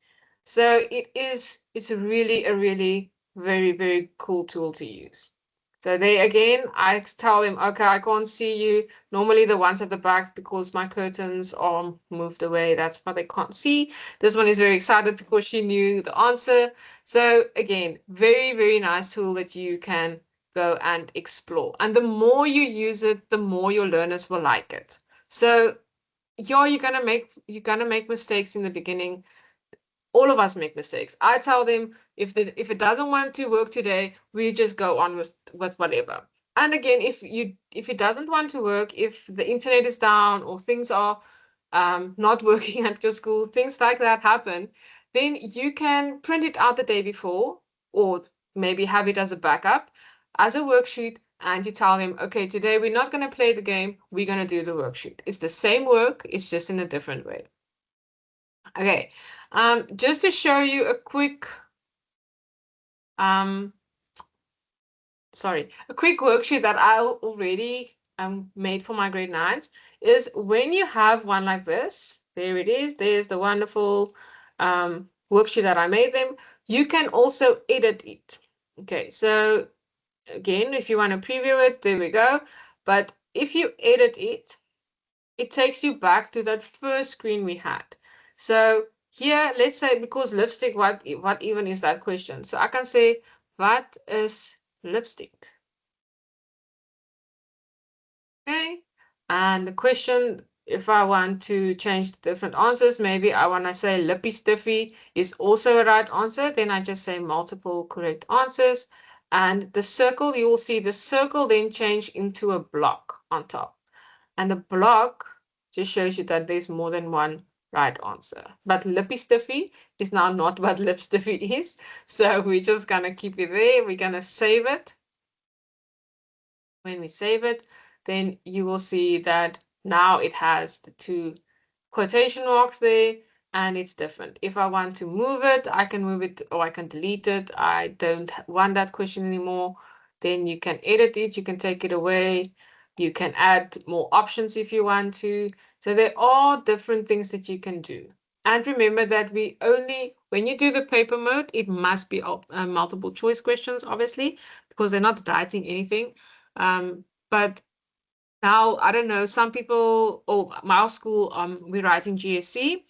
[SPEAKER 1] So it's really a really very, very cool tool to use. So they again, I tell them, okay, I can't see you. Normally the ones at the back, because my curtains are moved away, that's why they can't see. This one is very excited because she knew the answer. So again, very, very nice tool that you can go and explore. And the more you use it, the more your learners will like it. So yeah, you're gonna make mistakes in the beginning. All of us make mistakes. I tell them, if it doesn't want to work today, we just go on with whatever. And again, if it doesn't want to work, if the internet is down or things are not working at your school, things like that happen, then you can print it out the day before, or maybe have it as a backup, as a worksheet, and you tell them, okay, today we're not going to play the game, we're going to do the worksheet. It's the same work, it's just in a different way. Okay, just to show you a quick, um, sorry, a quick worksheet that I already made for my grade nines is when you have one like this, there it is, there's the wonderful worksheet that I made them. You can also edit it. Okay, so again, if you want to preview it, there we go. But if you edit it, it takes you back to that first screen we had. So here, let's say, because lipstick, what even is that question? So I can say, what is lipstick? Okay. And the question, if I want to change the different answers, maybe I want to say lippy stiffy is also a right answer. Then I just say multiple correct answers. And the circle, you will see the circle then change into a block on top. And the block just shows you that there's more than one right answer. But lippy stiffy is now not what lip stiffy is. So we're just going to keep it there. We're going to save it. When we save it, then you will see that now it has the two quotation marks there, and it's different. If I want to move it, I can move it or I can delete it. I don't want that question anymore. Then you can edit it, you can take it away. You can add more options if you want to. So there are different things that you can do. And remember that we only, when you do the paper mode, it must be multiple choice questions, obviously, because they're not writing anything. But now, I don't know, some people, or my school, we're writing GSC.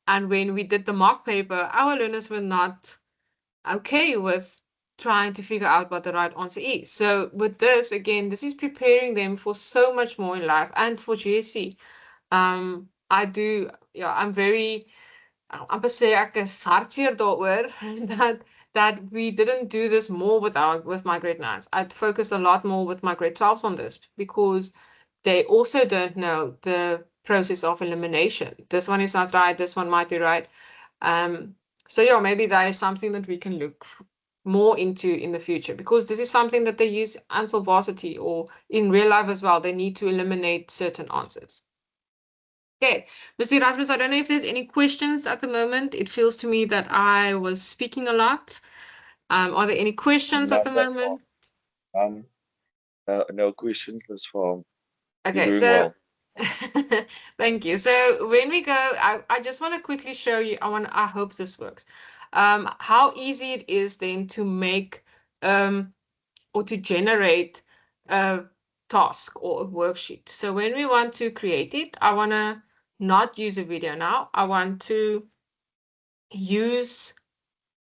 [SPEAKER 1] And when we did the mock paper, our learners were not okay with trying to figure out what the right answer is. So with this, again, this is preparing them for so much more in life and for GSC. I do, yeah, I'm very amper sê ek is hartseer daaroor that we didn't do this more with my grade nines. I'd focused a lot more with my grade 12s on this because they also don't know the process of elimination. This one is not right, this one might be right. Um, so yeah, maybe that is something that we can look more into in the future, because this is something that they use until varsity or in real life as well. They need to eliminate certain answers. Okay, Mr. Erasmus, I don't know if there's any questions at the moment. It feels to me that I was speaking a lot. Are there any questions at
[SPEAKER 2] Not
[SPEAKER 1] the
[SPEAKER 2] that far.
[SPEAKER 1] moment?
[SPEAKER 2] Um, no questions this far. You're
[SPEAKER 1] Okay,
[SPEAKER 2] doing
[SPEAKER 1] so
[SPEAKER 2] well.
[SPEAKER 1] thank you. So when we go, I just want to quickly show you, I hope this works. How easy it is then to make or to generate a task or a worksheet. So when we want to create it, I want to not use a video now. I want to use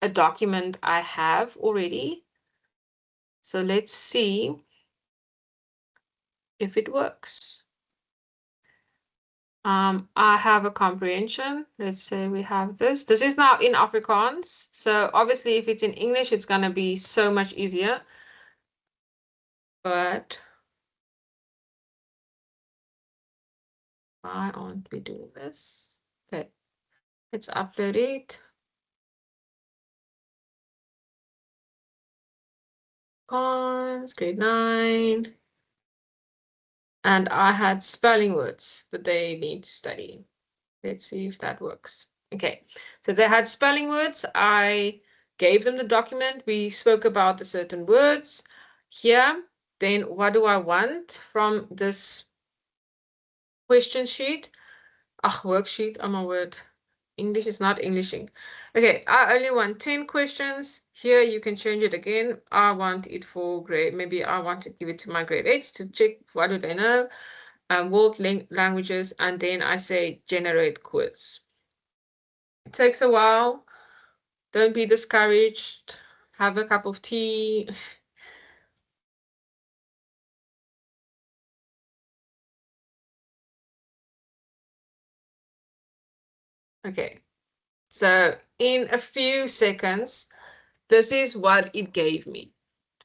[SPEAKER 1] a document I have already. So let's see if it works. I have a comprehension. Let's say we have this. This is now in Afrikaans. So obviously if it's in English, it's going to be so much easier. But why aren't we doing this? Okay, let's upload it. On grade 9. And I had spelling words that they need to study. Let's see if that works. Okay, so they had spelling words. I gave them the document. We spoke about the certain words here. Then what do I want from this question sheet? Ach, worksheet, oh my word. English is not Englishing. Okay, I only want 10 questions. Here you can change it again. I want it for grade. Maybe I want to give it to my grade 8s to check what do they know. World languages, and then I say generate quiz. It takes a while. Don't be discouraged. Have a cup of tea. Okay, so in a few seconds, this is what it gave me.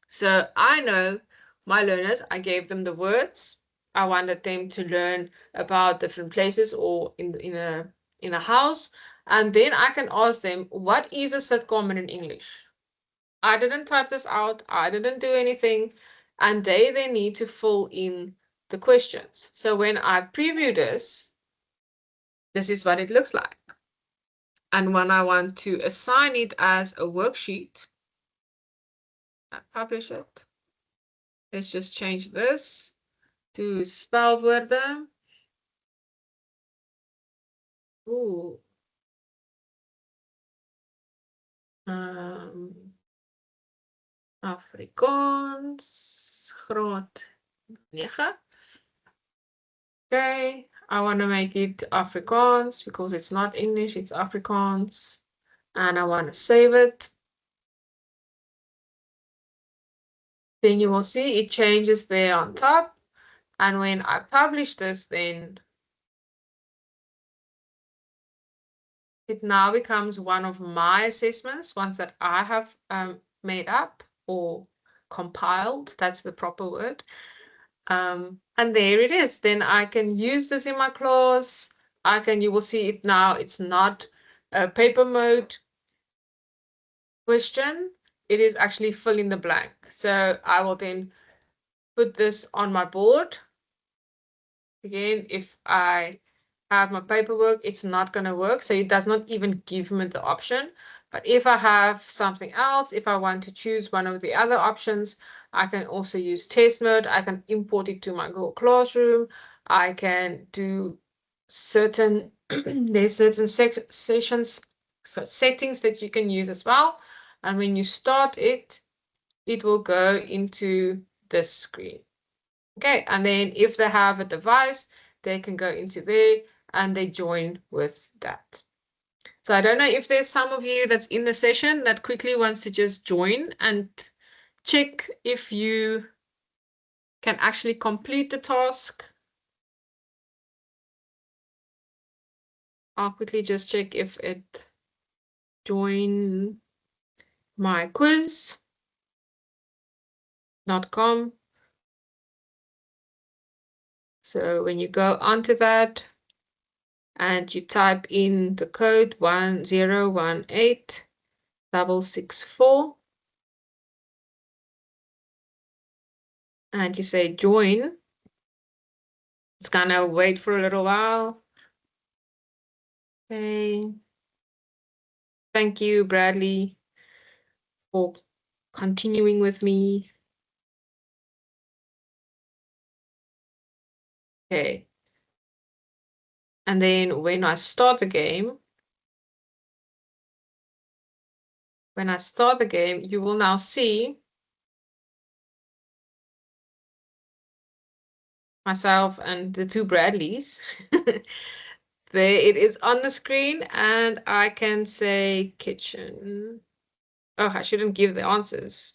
[SPEAKER 1] So I know my learners, I gave them the words. I wanted them to learn about different places or in a house. And then I can ask them, what is a sitcom in English? I didn't type this out. I didn't do anything. And they need to fill in the questions. So when I preview this, this is what it looks like. And when I want to assign it as a worksheet, I publish it. Let's just change this to spelwoorden. Ooh. Um, Afrikaans, graad 9. Okay, I want to make it Afrikaans because it's not English, it's Afrikaans. And I want to save it. Then you will see it changes there on top. And when I publish this, then it now becomes one of my assessments, ones that I have made up or compiled. That's the proper word. And there it is. Then I can use this in my class. You will see it now. It's not a paper mode question. It is actually fill in the blank. So I will then put this on my board. Again, if I have my paperwork, it's not going to work. So it does not even give me the option. But if I have something else, if I want to choose one of the other options, I can also use test mode. I can import it to my Google Classroom. I can do certain, there's certain sessions, so settings that you can use as well. And when you start it, it will go into this screen. Okay, and then if they have a device, they can go into there and they join with that. So I don't know if there's some of you that's in the session that quickly wants to just join and check if you can actually complete the task. I'll quickly just check if it join my quiz.com. So when you go onto that and you type in the code 1018664 and you say join, it's gonna wait for a little while. Okay. Thank you, Bradley, for continuing with me. Okay. And then when I start the game, you will now see myself and the two Bradleys. There it is on the screen, and I can say kitchen. Oh, I shouldn't give the answers.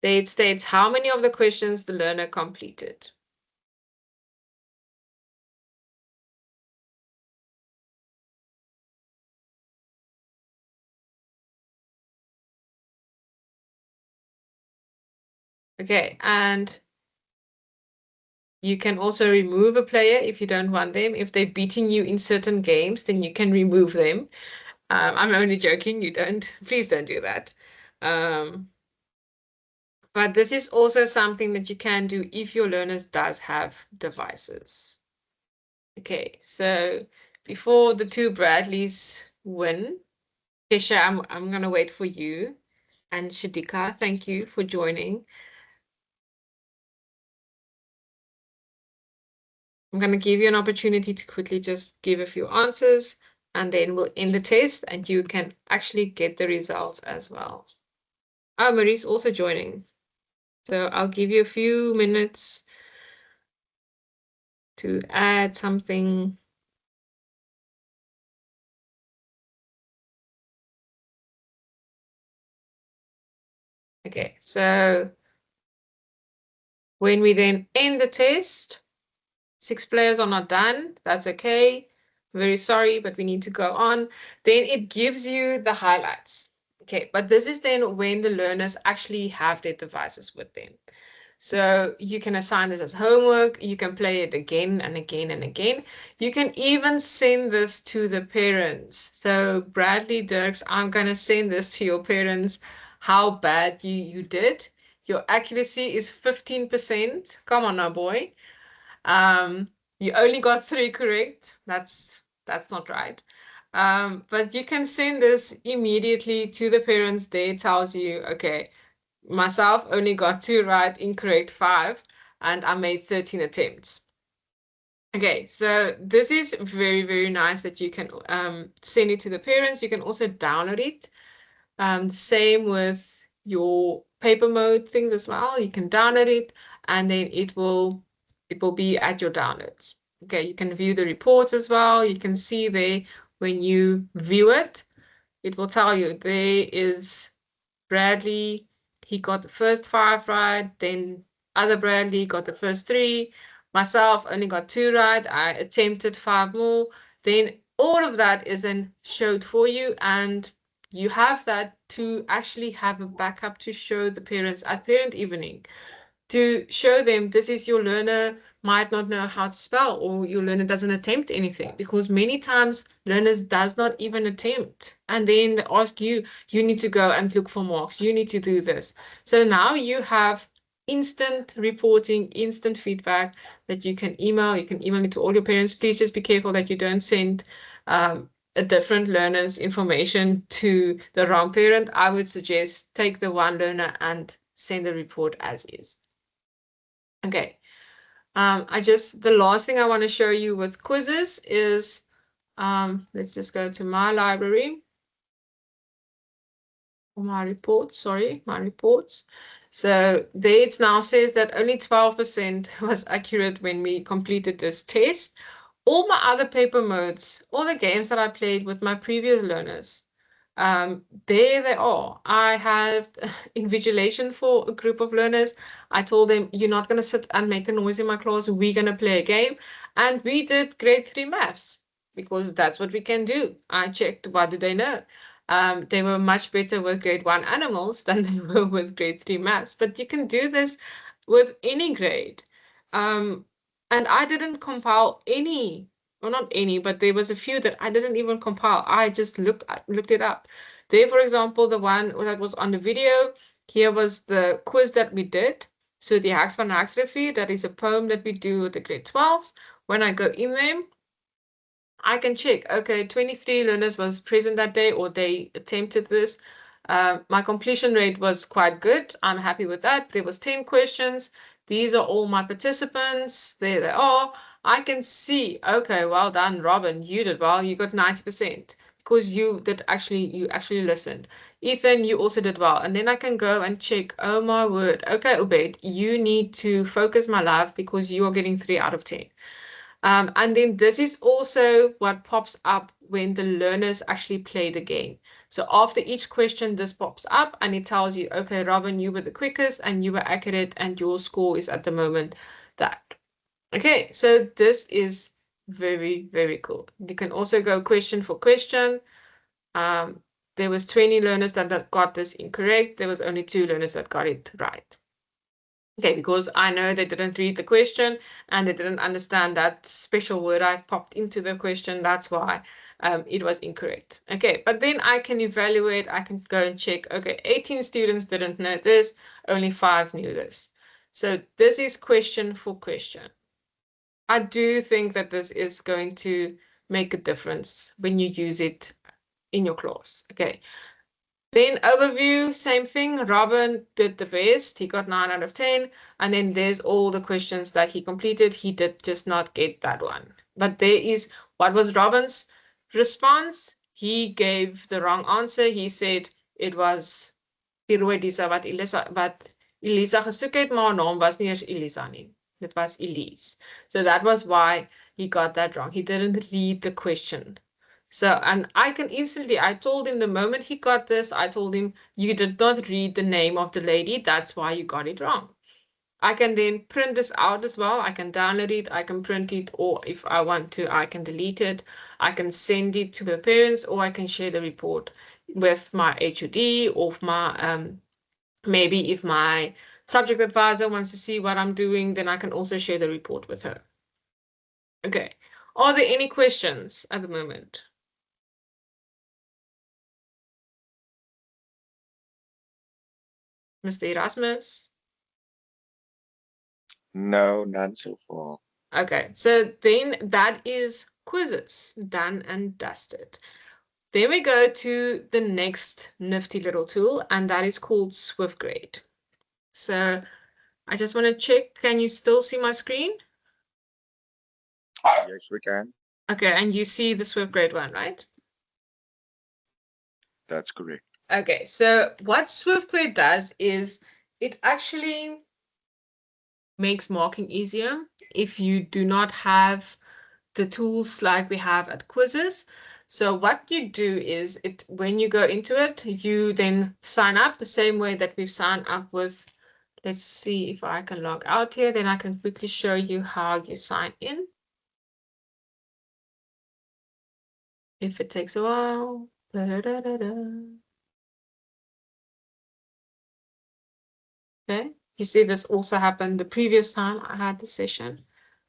[SPEAKER 1] There it states how many of the questions the learner completed. Okay, and you can also remove a player if you don't want them. If they're beating you in certain games, then you can remove them. I'm only joking. You don't, please don't do that. But this is also something that you can do if your learners does have devices. Okay, so before the two Bradleys win, Kesha, I'm gonna wait for you. And Shadika, thank you for joining. I'm gonna give you an opportunity to quickly just give a few answers. and then we'll end the test and you can actually get the results as well. Oh, Marie's also joining. So I'll give you a few minutes to add something. Okay, so when we then end the test, 6 players are not done. That's okay. Very sorry, but we need to go on. Then it gives you the highlights. Okay, but this is then when the learners actually have their devices with them. So you can assign this as homework. You can play it again and again and again. You can even send this to the parents. So Bradley, Dirks, I'm going to send this to your parents, how bad you did. Your accuracy is 15%. Come on now, boy. Um, you only got 3 correct. That's not right. But you can send this immediately to the parents. There tells you, okay, myself only got 2 right, incorrect 5, and I made 13 attempts. Okay, so this is very, very nice that you can send it to the parents. You can also download it. Same with your paper mode things as well. You can download it and then it will be at your downloads. Okay, you can view the reports as well. You can see there when you view it, it will tell you there is Bradley, he got the first 5 right, then other Bradley got the first 3. Myself only got 2 right. I attempted 5 more. Then all of that is then showed for you, and you have that to actually have a backup to show the parents at parent evening, to show them this is your learner might not know how to spell, or your learner doesn't attempt anything, because many times learners does not even attempt, and then they ask you, you need to go and look for marks, you need to do this. So now you have instant reporting, instant feedback that you can email it to all your parents. Please just be careful that you don't send a different learner's information to the wrong parent. I would suggest take the one learner and send the report as is. Okay. The last thing I want to show you with quizzes is, let's just go to my library or my reports, sorry, my reports. So there it now says that only 12% was accurate when we completed this test. All my other paper modes, all the games that I played with my previous learners, there they are. I had invigilation for a group of learners. I told them, you're not going to sit and make a noise in my class. We're going to play a game. And we did grade 3 maths because that's what we can do. I checked what do they know. They were much better with grade 1 animals than they were with grade 3 maths. But you can do this with any grade. Um, and I didn't compile any, well, not any, but there was a few that I didn't even compile. I just looked it up. There, for example, the one that was on the video, here was the quiz that we did. So the Hacks van Haaksrivier, that is a poem that we do with the grade 12s. When I go in there, I can check, okay, 23 learners was present that day, or they attempted this. My completion rate was quite good. I'm happy with that. There was 10 questions. These are all my participants. There they are. I can see, okay, well done, Robin. You did well. You got 90% because you actually listened. Ethan, you also did well. And then I can go and check, oh my word. Okay, Ubaid, you need to focus my life because you are getting 3 out of 10. And then this is also what pops up when the learners actually play the game. So after each question, this pops up and it tells you, okay, Robin, you were the quickest and you were accurate and your score is at the moment that. Okay, so this is very, very cool. You can also go question for question. There was 20 learners that got this incorrect. There was only 2 learners that got it right. Okay, because I know they didn't read the question and they didn't understand that special word I've popped into the question. That's why it was incorrect. Okay, but then I can evaluate. I can go and check. Okay, 18 students didn't know this. Only 5 knew this. So this is question for question. I do think that this is going to make a difference when you use it in your class. Okay, then overview, same thing. Robin did the best. He got 9 out of 10. And then there's all the questions that he completed. He did just not get that one. But there is, what was Robin's? Response, he gave the wrong answer. He said it was die Rooidisa wat Elisa gesoek het, maar haar naam was nie eers Elisa nie. Dit was Elise. So that was why he got that wrong. He didn't read the question. So, and I can instantly, I told him the moment he got this, I told him, you did not read the name of the lady. That's why you got it wrong. I can then print this out as well. I can download it, I can print it, or if I want to, I can delete it. I can send it to the parents, or I can share the report with my HOD or my maybe if my subject advisor wants to see what I'm doing, then I can also share the report with her. Okay. Are there any questions at the moment? Mr. Erasmus?
[SPEAKER 2] No, none so far.
[SPEAKER 1] Okay, so then that is quizzes done and dusted. Then we go to the next nifty little tool, and that is called SwiftGrade. So I just want to check, can you still see my screen?
[SPEAKER 2] Yes, we can.
[SPEAKER 1] Okay, and you see the SwiftGrade one, right?
[SPEAKER 2] That's correct.
[SPEAKER 1] Okay, so what SwiftGrade does is it actually makes marking easier if you do not have the tools like we have at quizzes. So what you do is it when you go into it, you then sign up the same way that we've signed up with. Let's see if I can log out here, then I can quickly show you how you sign in. If it takes a while. Da, da, da, da, da. Okay, you see this also happened the previous time I had the session.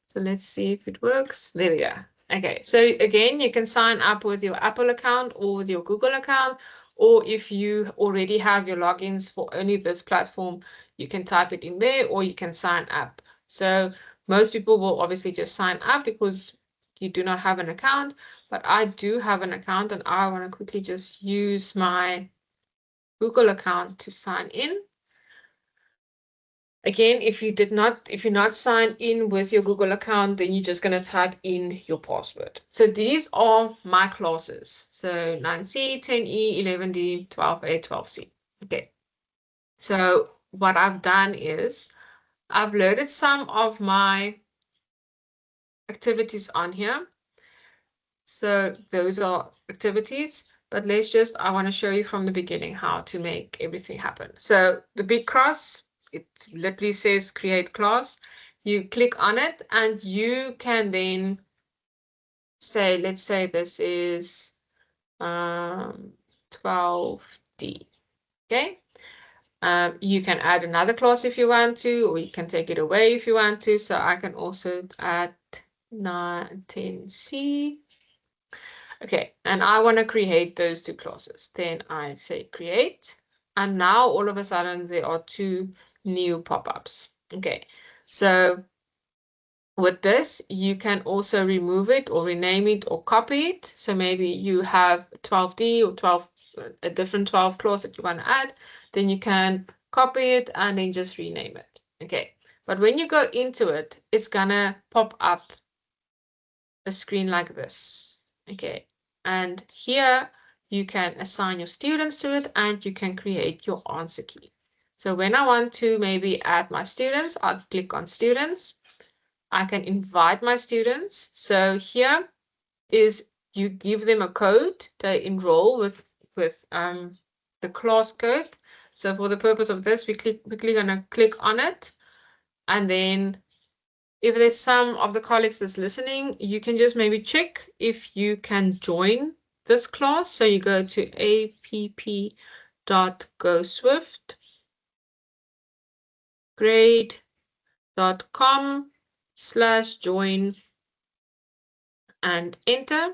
[SPEAKER 1] So let's see if it works. There we go. Okay, so again, you can sign up with your Apple account or with your Google account, or if you already have your logins for only this platform, you can type it in there or you can sign up. So most people will obviously just sign up because you do not have an account, but I do have an account and I want to quickly just use my Google account to sign in. Again, if you're not signed in with your Google account, then you're just going to type in your password. So these are my classes. So 9C, 10E, 11D, 12A, 12C. Okay. So what I've done is I've loaded some of my activities on here. So those are activities, but I want to show you from the beginning how to make everything happen. So the big cross, it literally says create class. You click on it and you can then say, let's say this is 12D. Okay. You can add another class if you want to, or you can take it away if you want to. So I can also add 10C. Okay, and I want to create those two classes. Then I say create, and now all of a sudden there are two new pop-ups. Okay, so with this, you can also remove it or rename it or copy it. So maybe you have 12D or 12, a different 12 class that you want to add, then you can copy it and then just rename it. Okay, but when you go into it, it's gonna pop up a screen like this. Okay, and here you can assign your students to it and you can create your answer key. So when I want to maybe add my students, I'll click on students. I can invite my students. So here is you give them a code, they enroll with the class code. So for the purpose of this, we're quickly gonna click on it, and then if there's some of the colleagues that's listening, you can just maybe check if you can join this class. So you go to app.goswiftgrade.com/join and enter.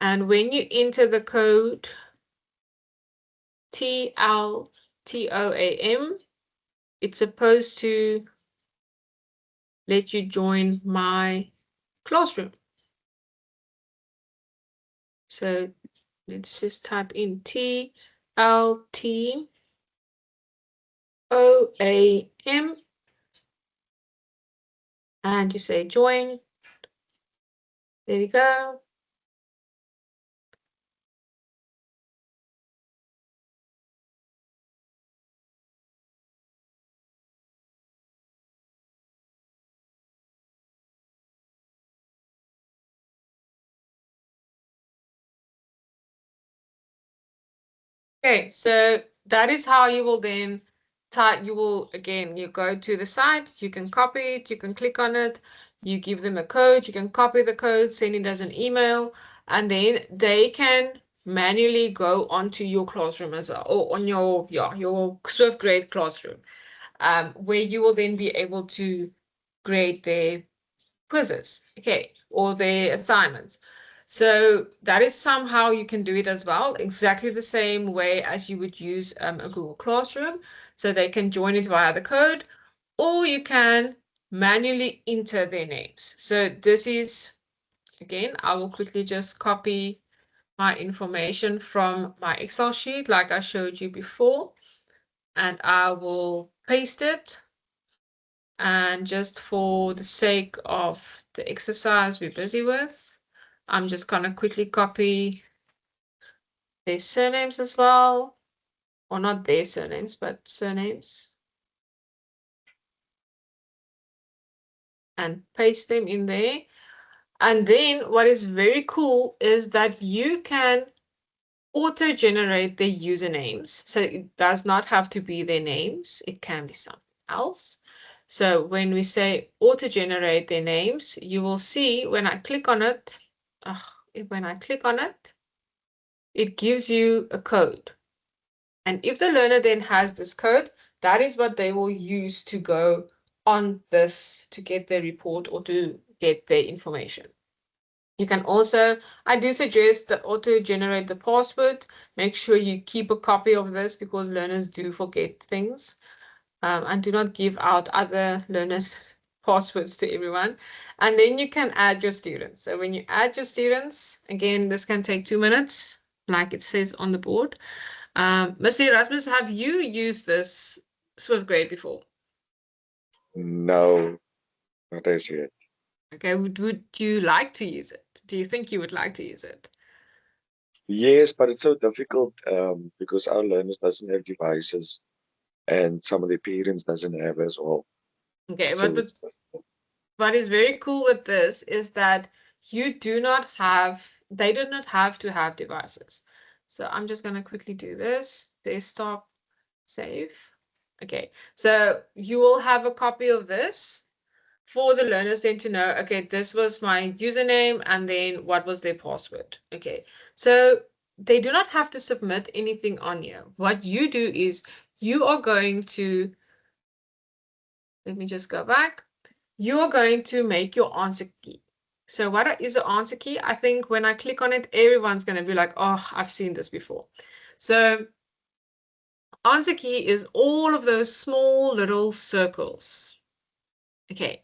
[SPEAKER 1] And when you enter the code TLTOAM, it's supposed to let you join my classroom. So let's just type in TLTOAM and you say join. There we go. Okay, so that is how you will then type. You will again, you go to the site, you can copy it, you can click on it, you give them a code, you can copy the code, send it as an email, and then they can manually go onto your classroom as well, or on your your Swift Grade classroom, where you will then be able to grade their quizzes, okay, or their assignments. So that is somehow you can do it as well, exactly the same way as you would use a Google Classroom. So they can join it via the code, or you can manually enter their names. So this is, again, I will quickly just copy my information from my Excel sheet like I showed you before, and I will paste it. And just for the sake of the exercise we're busy with, I'm just going to quickly copy their surnames as well. Or not their surnames, but surnames. And paste them in there. And then what is very cool is that you can auto-generate their usernames. So it does not have to be their names. It can be something else. So when we say auto-generate their names, you will see when I click on it, when I click on it, it gives you a code. And if the learner then has this code, that is what they will use to go on this to get their report or to get their information. You can also, I do suggest that auto-generate the password. Make sure you keep a copy of this because learners do forget things. And do not give out other learners' passwords to everyone. And then you can add your students. So when you add your students, again, this can take 2 minutes, like it says on the board. Mr. Erasmus, have you used this SwiftGrade before?
[SPEAKER 2] No, not as yet.
[SPEAKER 1] Okay, would you like to use it? Do you think you would like to use it?
[SPEAKER 2] Yes, but it's so difficult because our learners doesn't have devices and some of the parents doesn't have as well.
[SPEAKER 1] Okay, but
[SPEAKER 2] So
[SPEAKER 1] the
[SPEAKER 2] it's difficult.
[SPEAKER 1] what is very cool with this is that they do not have to have devices. So I'm just going to quickly do this. Desktop, save. Okay, so you will have a copy of this for the learners then to know, okay, this was my username and then what was their password. Okay, so they do not have to submit anything on here. What you do is you are going to, let me just go back. You are going to make your answer key. So what is the answer key? I think when I click on it, everyone's going to be like, oh, I've seen this before. So answer key is all of those small little circles. Okay.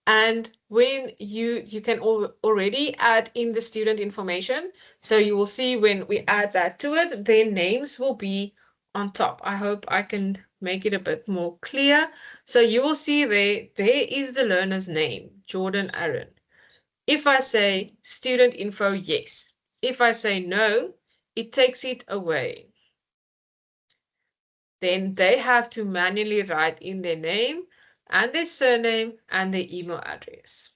[SPEAKER 1] And when you can already add in the student information. So you will see when we add that to it, their names will be on top. I hope I can make it a bit more clear. So you will see there is the learner's name, Jordan Aaron. If I say student info, yes. If I say no, it takes it away. Then they have to manually write in their name and their surname and their email address.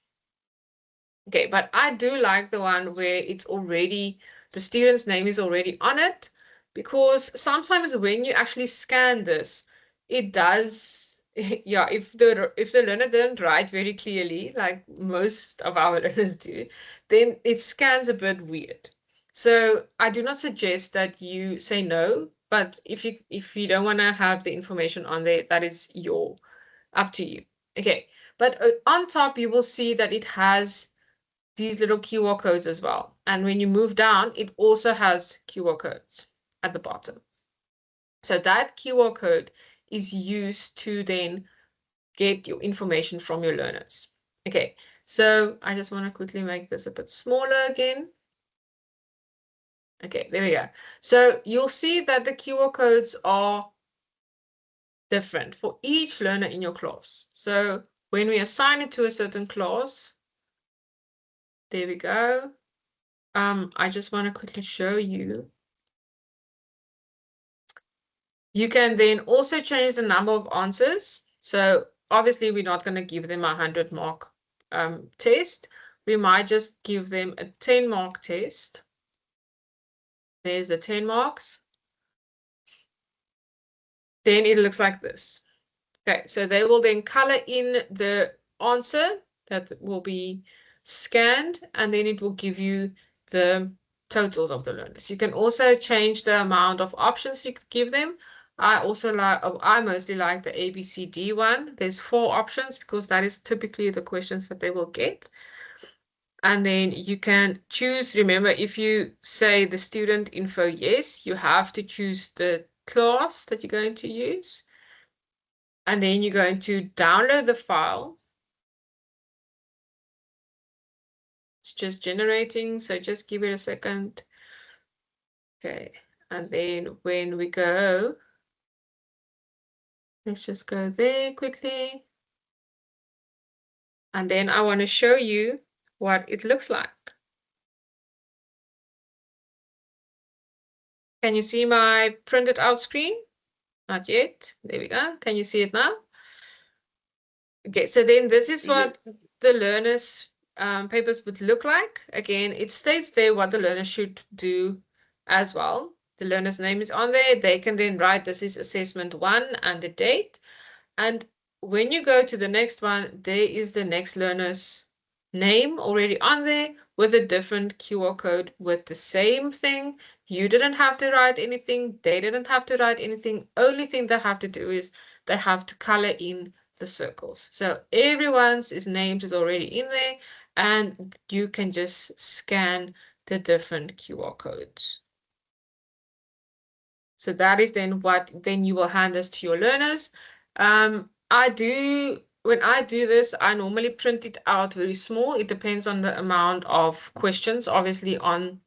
[SPEAKER 1] Okay, but I do like the one where it's already, the student's name is already on it, because sometimes when you actually scan this, it does, yeah, if the learner didn't write very clearly, like most of our learners do, then it scans a bit weird. So I do not suggest that you say no, but if you don't want to have the information on there, that is your up to you. Okay, but on top you will see that it has these little QR codes as well. And when you move down, it also has QR codes at the bottom. So that QR code is used to then get your information from your learners. Okay, so I just want to quickly make this a bit smaller again. Okay, there we go. So you'll see that the QR codes are different for each learner in your class. So when we assign it to a certain class, There we go. I just want to quickly show you. You can then also change the number of answers. So obviously we're not going to give them a 100-mark test. We might just give them a 10-mark test. There's the 10 marks. Then it looks like this. Okay, so they will then color in the answer that will be scanned, and then it will give you the totals of the learners. You can also change the amount of options you could give them. I mostly like the ABCD one. There's 4 options because that is typically the questions that they will get. And then you can choose, remember, if you say the student info yes, you have to choose the class that you're going to use. And then you're going to download the file. It's just generating, so just give it a second. Okay, and then when we go, let's just go there quickly. And then I want to show you what it looks like. Can you see my printed out screen? Not yet. There we go. Can you see it now? Okay, so then this is what
[SPEAKER 2] Yes.
[SPEAKER 1] the learners' papers would look like. Again, it states there what the learner should do as well. The learner's name is on there. They can then write this is assessment 1 and the date. And when you go to the next one, there is the next learner's name already on there with a different QR code with the same thing. You didn't have to write anything. They didn't have to write anything. Only thing they have to do is they have to color in the circles. So everyone's names is already in there, and you can just scan the different QR codes. So that is then what then you will hand this to your learners. When I do this, I normally print it out very small. It depends on the amount of questions, obviously, on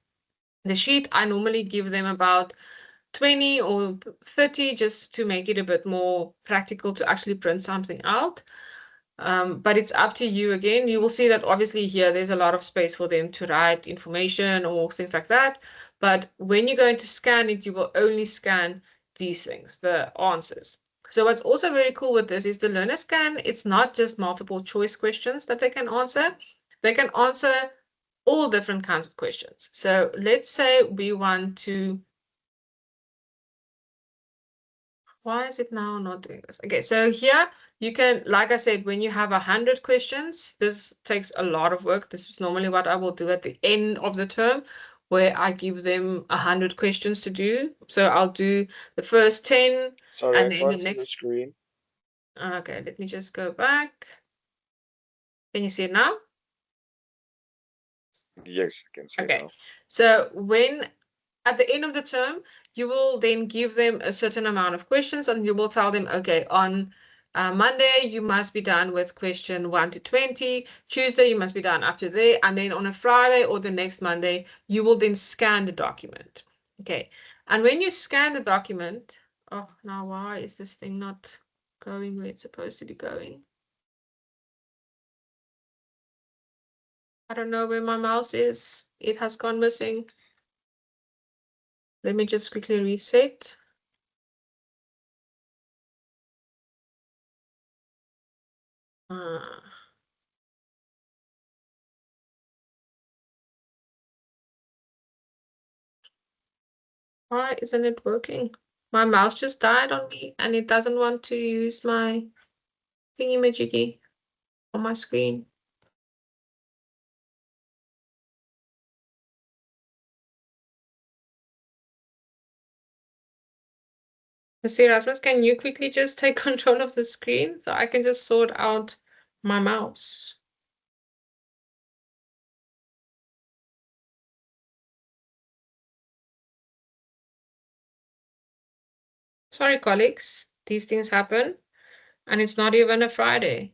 [SPEAKER 1] the sheet. I normally give them about 20 or 30 just to make it a bit more practical to actually print something out. But it's up to you again. You will see that obviously here there's a lot of space for them to write information or things like that. But when you're going to scan it, you will only scan these things, the answers. So what's also very cool with this is the learner scan. It's not just multiple choice questions that they can answer. They can answer all different kinds of questions. So let's say we want to why is it now not doing this? Okay, so here you can, like I said, when you have 100 questions, this takes a lot of work. This is normally what I will do at the end of the term, where I give them 100 questions to do. So I'll do the first 10
[SPEAKER 2] Sorry,
[SPEAKER 1] and
[SPEAKER 2] I
[SPEAKER 1] then the
[SPEAKER 2] can't see the
[SPEAKER 1] next.
[SPEAKER 2] screen.
[SPEAKER 1] Okay, let me just go back. Can you see it now?
[SPEAKER 2] Yes, I can see it
[SPEAKER 1] Okay,
[SPEAKER 2] now.
[SPEAKER 1] so when at the end of the term, you will then give them a certain amount of questions and you will tell them, okay, on Monday, you must be done with question 1 to 20. Tuesday, you must be done up to there. And then on a Friday or the next Monday, you will then scan the document. Okay. And when you scan the document, oh, now why is this thing not going where it's supposed to be going? I don't know where my mouse is. It has gone missing. Let me just quickly reset. Uh, Why isn't it working? My mouse just died on me and it doesn't want to use my thingy-majiggy on my screen. See, Rasmus, can you quickly just take control of the screen so I can just sort out my mouse? Sorry, colleagues. These things happen and it's not even a Friday.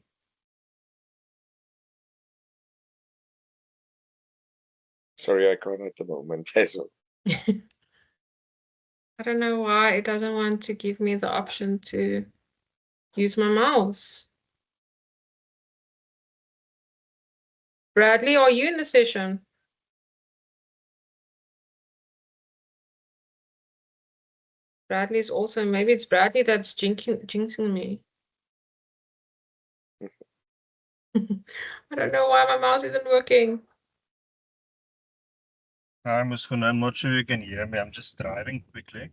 [SPEAKER 2] Sorry, I can't at the moment. So,
[SPEAKER 1] I don't know why it doesn't want to give me the option to use my mouse. Bradley, are you in the session? Bradley's also, maybe it's Bradley that's jinxing me. I don't know why my mouse isn't working.
[SPEAKER 3] Hi, Muskun. I'm not sure you can hear me. I'm just driving quickly.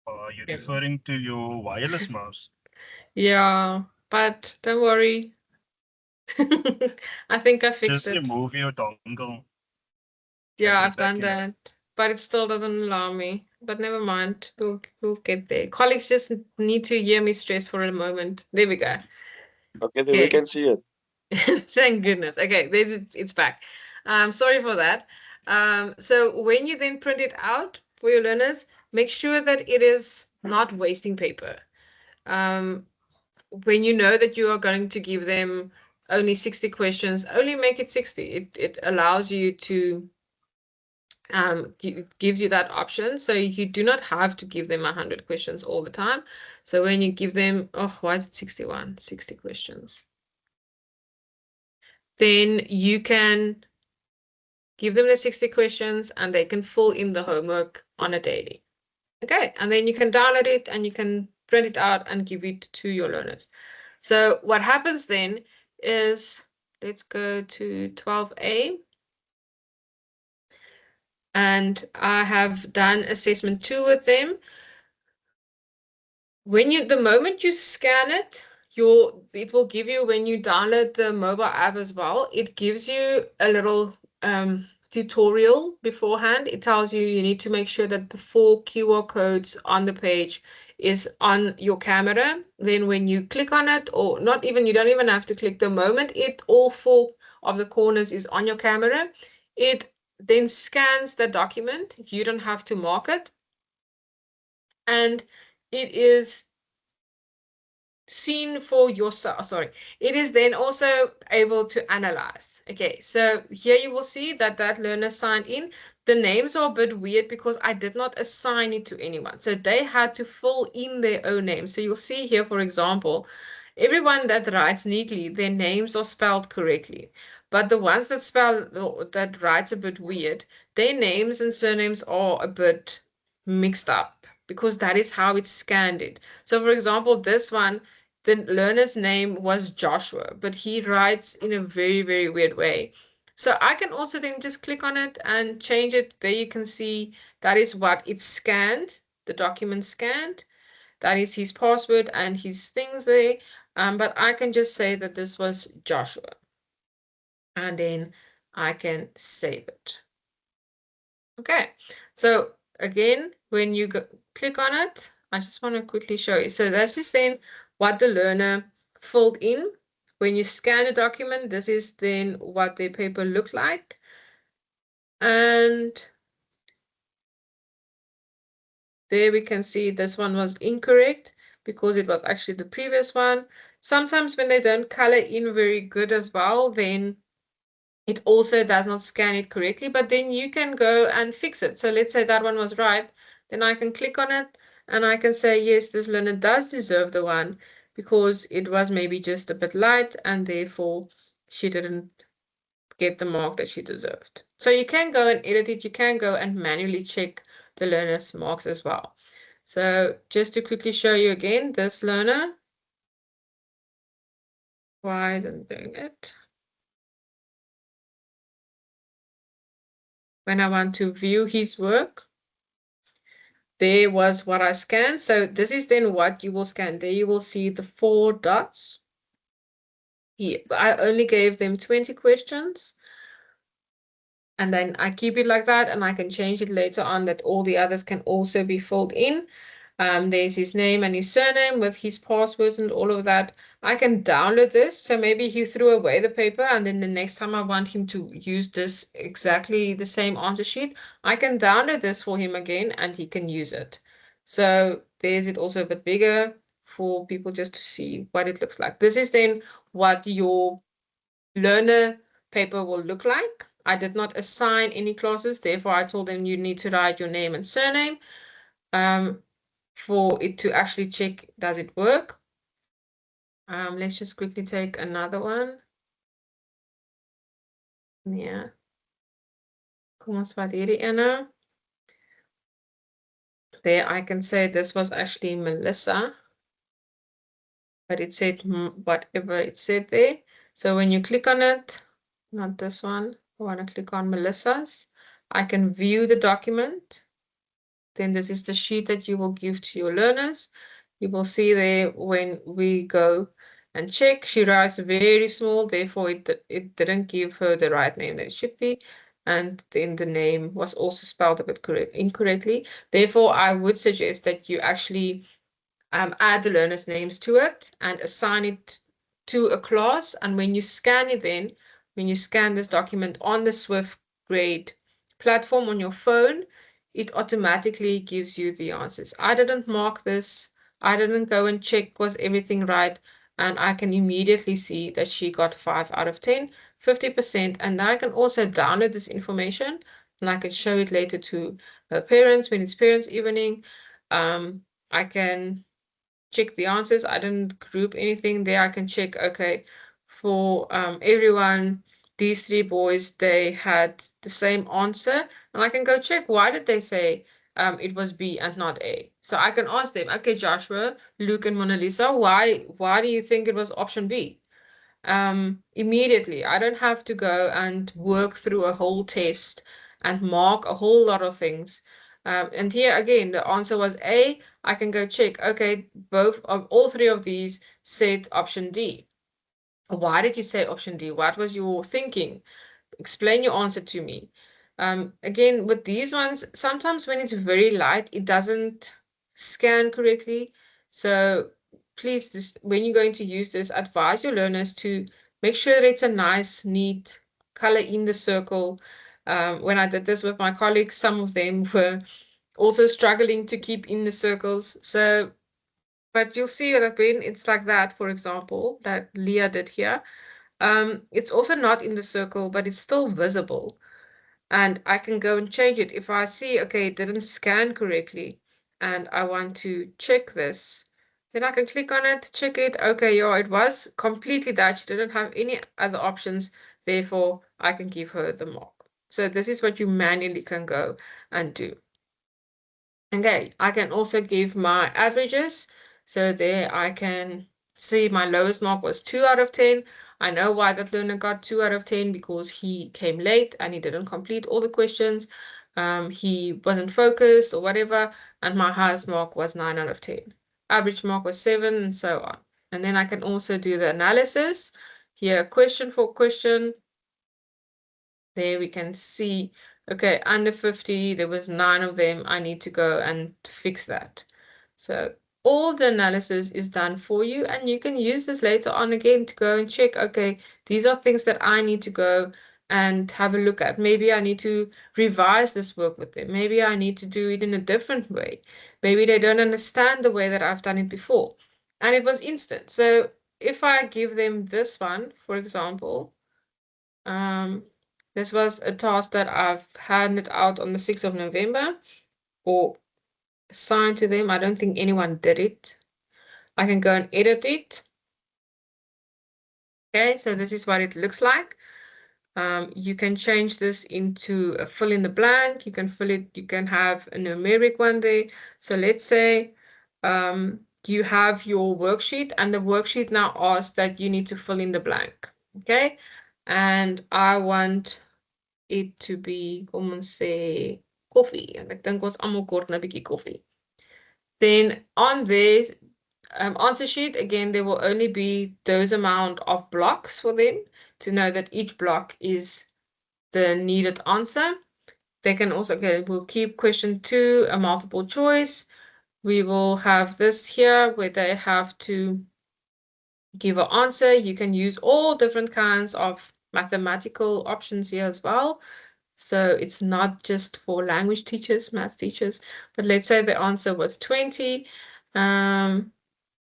[SPEAKER 3] Are you
[SPEAKER 1] Yeah.
[SPEAKER 3] referring to your wireless mouse?
[SPEAKER 1] Yeah, but don't worry. I think I fixed
[SPEAKER 3] Just
[SPEAKER 1] it.
[SPEAKER 3] remove your dongle and put
[SPEAKER 1] Yeah,
[SPEAKER 3] it
[SPEAKER 1] I've
[SPEAKER 3] back
[SPEAKER 1] done
[SPEAKER 3] in.
[SPEAKER 1] that, but it still doesn't allow me. But never mind, we'll get there. Colleagues just need to hear me stress for a moment. There we go.
[SPEAKER 2] Okay, then we
[SPEAKER 1] Okay.
[SPEAKER 2] can see it.
[SPEAKER 1] Thank goodness. Okay, it's back. Sorry for that. So when you then print it out for your learners, make sure that it is not wasting paper. Um, when you know that you are going to give them only 60 questions, only make it 60. It allows you to gives you that option. So you do not have to give them 100 questions all the time. So when you give them, oh, why is it 61? 60 questions. Then you can give them the 60 questions and they can fill in the homework on a daily. Okay, and then you can download it and you can print it out and give it to your learners. So what happens then is, let's go to 12A, and I have done assessment 2 with them. When you, the moment you scan it, it will give you, when you download the mobile app as well, it gives you a little tutorial beforehand. It tells you you need to make sure that the 4 QR codes on the page is on your camera. Then when you click on it, or not even, you don't even have to click, the moment it, all 4 of the corners is on your camera, it then scans the document. You don't have to mark it. And it is seen for yourself. Sorry, it is then also able to analyze. Okay, so here you will see that that learner signed in. The names are a bit weird because I did not assign it to anyone, so they had to fill in their own name. So you'll see here, for example, everyone that writes neatly, their names are spelled correctly, but the ones that spell, that writes a bit weird, their names and surnames are a bit mixed up because that is how it's scanned it. So for example, this one, the learner's name was Joshua, but he writes in a very, very weird way. So I can also then just click on it and change it. There you can see that is what it's scanned, the document scanned. That is his password and his things there. But I can just say that this was Joshua. And then I can save it. Okay, so again, when you click on it, I just want to quickly show you. So this is then what the learner filled in. When you scan a document, this is then what the paper looked like. And there we can see this one was incorrect because it was actually the previous one. Sometimes when they don't color in very good as well, then it also does not scan it correctly, but then you can go and fix it. So let's say that one was right, then I can click on it and I can say, yes, this learner does deserve the one because it was maybe just a bit light and therefore she didn't get the mark that she deserved. So you can go and edit it. You can go and manually check the learner's marks as well. So just to quickly show you again, this learner, why isn't doing it? When I want to view his work, there was what I scanned. So this is then what you will scan. There you will see the 4 dots. Here, I only gave them 20 questions. And then I keep it like that, and I can change it later on that all the others can also be filled in. There's his name and his surname with his passwords and all of that. I can download this. So maybe he threw away the paper, and then the next time I want him to use this exactly the same answer sheet, I can download this for him again and he can use it. So there's it also a bit bigger for people just to see what it looks like. This is then what your learner paper will look like. I did not assign any classes, therefore I told them you need to write your name and surname for it to actually check does it work. Let's just quickly take another one. Nee. Kom ons vat hierdie ene. There I can say this was actually Melissa, but it said whatever it said there. So when you click on it, not this one, I want to click on Melissa's, I can view the document. Then this is the sheet that you will give to your learners. You will see there when we go and check, she writes very small, therefore it didn't give her the right name that it should be. And then the name was also spelled a bit incorrectly. Therefore, I would suggest that you actually add the learners' names to it and assign it to a class. And when you scan it then, when you scan this document on the Swift Grade platform on your phone, it automatically gives you the answers. I didn't mark this. I didn't go and check was everything right. And I can immediately see that she got 5 out of 10, 50%. And now I can also download this information and I can show it later to her parents when it's parents' evening. I can check the answers. I didn't group anything there. I can check, okay, for everyone, these 3 boys, they had the same answer. And I can go check, why did they say it was B and not A? So I can ask them, okay, Joshua, Luke, and Mona Lisa, why do you think it was option B? Immediately. I don't have to go and work through a whole test and mark a whole lot of things. And here again, the answer was A. I can go check, okay, both of all 3 of these said option D. Why did you say option D? What was your thinking? Explain your answer to me. Again, with these ones, sometimes when it's very light, it doesn't scan correctly. So please, when you're going to use this, advise your learners to make sure it's a nice, neat color in the circle. When I did this with my colleagues, some of them were also struggling to keep in the circles. So, but you'll see that when it's like that, for example, that Leah did here, it's also not in the circle, but it's still visible. And I can go and change it. If I see, okay, it didn't scan correctly and I want to check this, then I can click on it, check it. Okay, yeah, it was completely that. She didn't have any other options. Therefore, I can give her the mark. So this is what you manually can go and do. Okay, I can also give my averages. So there I can see my lowest mark was 2 out of 10. I know why that learner got 2 out of 10 because he came late and he didn't complete all the questions. He wasn't focused or whatever. And my highest mark was 9 out of 10. Average mark was 7 and so on. And then I can also do the analysis. Here, question for question. There we can see, okay, under 50, there was 9 of them. I need to go and fix that. So all the analysis is done for you, and you can use this later on again to go and check, okay, these are things that I need to go and have a look at. Maybe I need to revise this work with them. Maybe I need to do it in a different way. Maybe they don't understand the way that I've done it before. And it was instant. So if I give them this one, for example, um, this was a task that I've handed out on the 6th of November or assigned to them. I don't think anyone did it. I can go and edit it. Okay, so this is what it looks like. You can change this into a fill in the blank. You can fill it, you can have a numeric one there. So let's say you have your worksheet and the worksheet now asks that you need to fill in the blank. Okay, and I want it to be, kom ons sê, koffie. En ek dink ons almal kort 'n bietjie koffie. Then on this answer sheet, again, there will only be those amount of blocks for them to know that each block is the needed answer. They can also, okay, we'll keep question 2 a multiple choice. We will have this here where they have to give an answer. You can use all different kinds of mathematical options here as well. So it's not just for language teachers, math teachers, but let's say the answer was 20.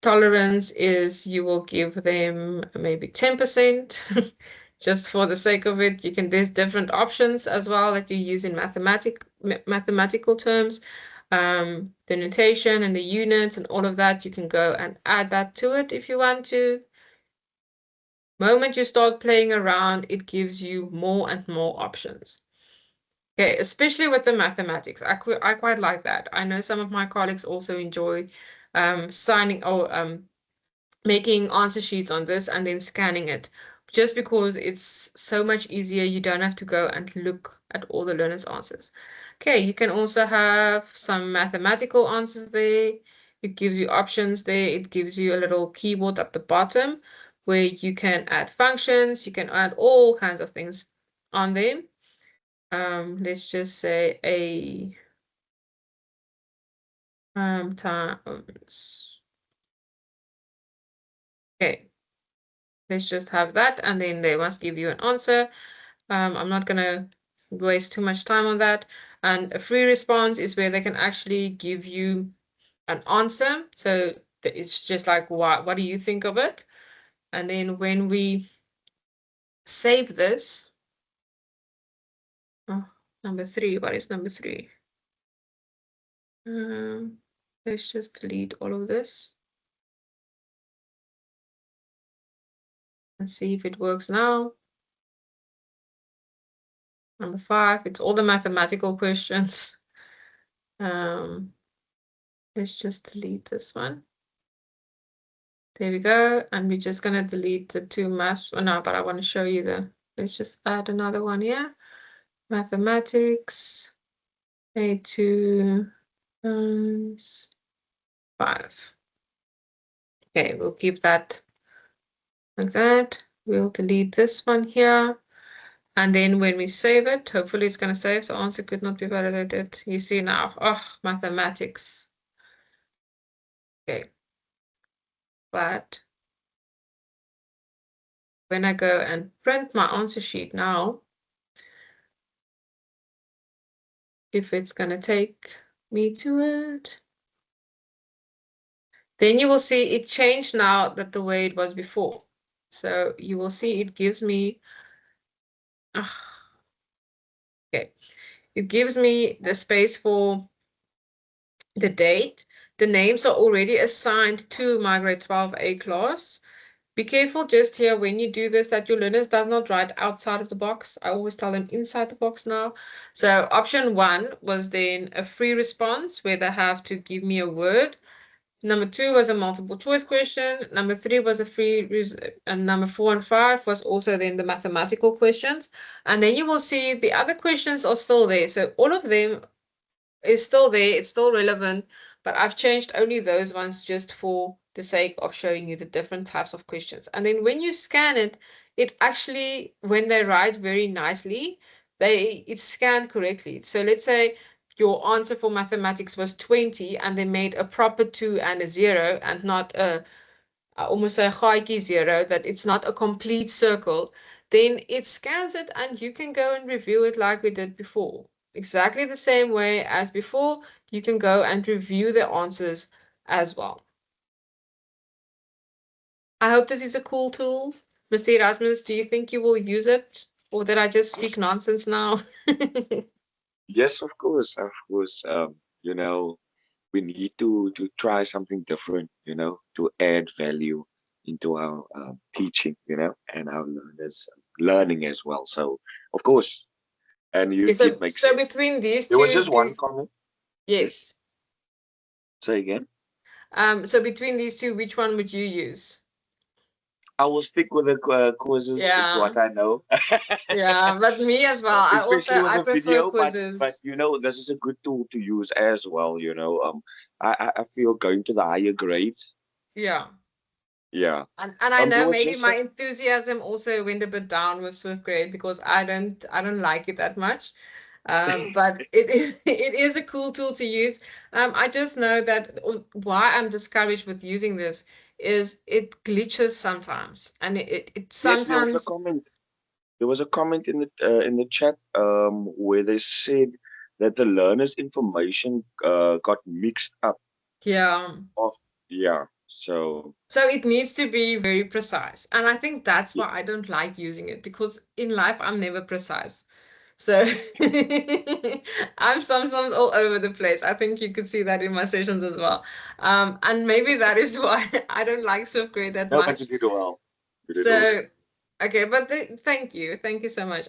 [SPEAKER 1] Tolerance is you will give them maybe 10%, just for the sake of it. You can, there's different options as well that you use in mathematical terms. The notation and the units and all of that, you can go and add that to it if you want to. Moment you start playing around, it gives you more and more options. Okay, especially with the mathematics. I quite like that. I know some of my colleagues also enjoy signing or making answer sheets on this and then scanning it just because it's so much easier. You don't have to go and look at all the learners' answers. Okay, you can also have some mathematical answers there. It gives you options there. It gives you a little keyboard at the bottom where you can add functions. You can add all kinds of things on there. Let's just say a times. Okay, let's just have that, and then they must give you an answer. I'm not gonna waste too much time on that. And a free response is where they can actually give you an answer. So it's just like, what do you think of it? And then when we save this, oh, number 3, what is number 3? Let's just delete all of this and see if it works now. Number 5, it's all the mathematical questions. Let's just delete this one. There we go. And we're just going to delete the 2 maths. Oh, no, but I want to show you let's just add another one here. Mathematics, A2 times 5. Okay, we'll keep that like that. We'll delete this one here. And then when we save it, hopefully it's going to save. The answer could not be validated. You see now, oh, mathematics. Okay. But when I go and print my answer sheet now, if it's going to take me to it, then you will see it changed now that the way it was before. So you will see it gives me, okay, it gives me the space for the date. The names are already assigned to my grade 12A class. Be careful just here when you do this that your learners does not write outside of the box. I always tell them inside the box now. So option 1 was then a free response where they have to give me a word. Number 2 was a multiple choice question. Number 3 was a and number 4 and 5 was also then the mathematical questions. And then you will see the other questions are still there. So all of them is still there, it's still relevant, but I've changed only those ones just for the sake of showing you the different types of questions. And then when you scan it, it actually, when they write very nicely, it's scanned correctly. So let's say your answer for mathematics was 20 and they made a proper 2 and a 0 and not almost a gaatjie 0, that it's not a complete circle, then it scans it and you can go and review it like we did before. Exactly the same way as before, you can go and review the answers as well. I hope this is a cool tool. Mr. Erasmus, do you think you will use it? Or did I just speak nonsense now?
[SPEAKER 2] Yes, of course, of course. You know, we need to try something different, you know, to add value into our teaching, you know, and our learners learning as well. So, of course, and you
[SPEAKER 1] Okay,
[SPEAKER 2] did make
[SPEAKER 1] so
[SPEAKER 2] sense.
[SPEAKER 1] between these
[SPEAKER 2] There was
[SPEAKER 1] two,
[SPEAKER 2] just one comment. Yes.
[SPEAKER 1] yes.
[SPEAKER 2] Say again.
[SPEAKER 1] So between these two, which one would you use?
[SPEAKER 2] I will stick with the quizzes. It's
[SPEAKER 1] Yeah.
[SPEAKER 2] what I know.
[SPEAKER 1] Yeah, but me as well.
[SPEAKER 2] Especially with
[SPEAKER 1] I
[SPEAKER 2] the
[SPEAKER 1] prefer
[SPEAKER 2] video, but
[SPEAKER 1] quizzes.
[SPEAKER 2] you know, this is a good tool to use as well. You know, I feel going to the higher grades.
[SPEAKER 1] Yeah.
[SPEAKER 2] Yeah.
[SPEAKER 1] And I
[SPEAKER 2] There
[SPEAKER 1] know
[SPEAKER 2] was
[SPEAKER 1] maybe
[SPEAKER 2] just
[SPEAKER 1] my enthusiasm also went a bit down with Swift grade because I don't like it that much. But it is it is a cool tool to use. I just know that why I'm discouraged with using this is it glitches sometimes, and it
[SPEAKER 2] yes, there was a
[SPEAKER 1] sometimes,
[SPEAKER 2] comment. There was a comment in the chat where they said that the learner's information got mixed up.
[SPEAKER 1] yeah.
[SPEAKER 2] Of yeah, so
[SPEAKER 1] So it needs to be very precise. And I think that's
[SPEAKER 2] yeah,
[SPEAKER 1] why I don't like using it because in life I'm never precise. So I'm sometimes all over the place. I think you could see that in my sessions as well. And maybe that is why I don't like Swift grade that
[SPEAKER 2] no, but you
[SPEAKER 1] much.
[SPEAKER 2] did well. You did
[SPEAKER 1] So
[SPEAKER 2] awesome.
[SPEAKER 1] Okay, but thank you so much.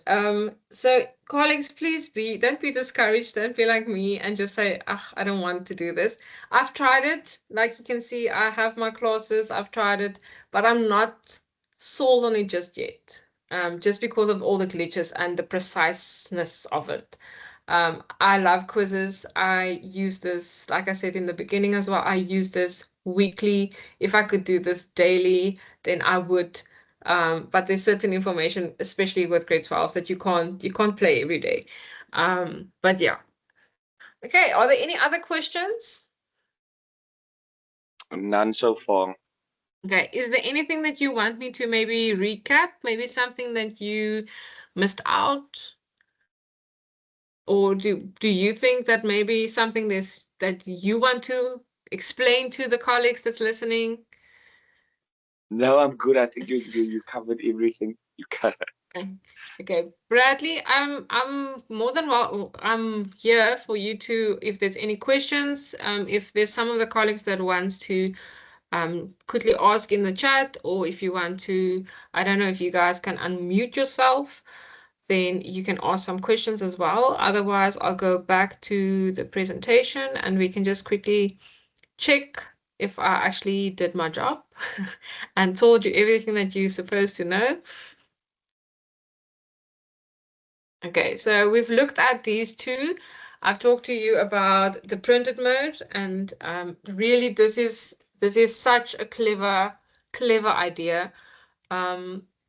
[SPEAKER 1] So colleagues, please don't be discouraged. Don't be like me and just say, "Ah, I don't want to do this." I've tried it. Like you can see, I have my classes. I've tried it, but I'm not sold on it just yet. Just because of all the glitches and the preciseness of it. I love quizzes. I use this, like I said in the beginning as well. I use this weekly. If I could do this daily, then I would. But there's certain information, especially with grade 12s, that you can't play every day. But yeah. Okay, are there any other questions?
[SPEAKER 2] None so far.
[SPEAKER 1] Okay, is there anything that you want me to maybe recap? Maybe something that you missed out? Or do you think that maybe something this that you want to explain to the colleagues that's listening?
[SPEAKER 2] No, I'm good. I think you covered everything. You covered.
[SPEAKER 1] Okay, okay. Bradley, I'm more than well. I'm here for you to, if there's any questions, if there's some of the colleagues that wants to quickly ask in the chat, or if you want to, I don't know if you guys can unmute yourself, then you can ask some questions as well. Otherwise, I'll go back to the presentation and we can just quickly check if I actually did my job and told you everything that you're supposed to know. Okay, so we've looked at these two. I've talked to you about the printed mode, and really this is such a clever idea.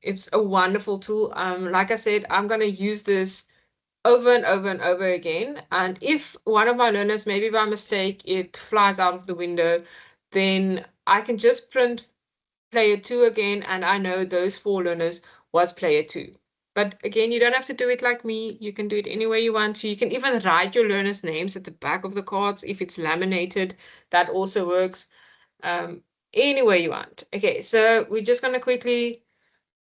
[SPEAKER 1] It's a wonderful tool. Like I said, I'm gonna use this over and over and over again. And if one of my learners, maybe by mistake, it flies out of the window, then I can just print player two again, and I know those four learners was player two. But again, you don't have to do it like me. You can do it any way you want to. You can even write your learners' names at the back of the cards if it's laminated. That also works. Um, any way you want. Okay, so we're just going to quickly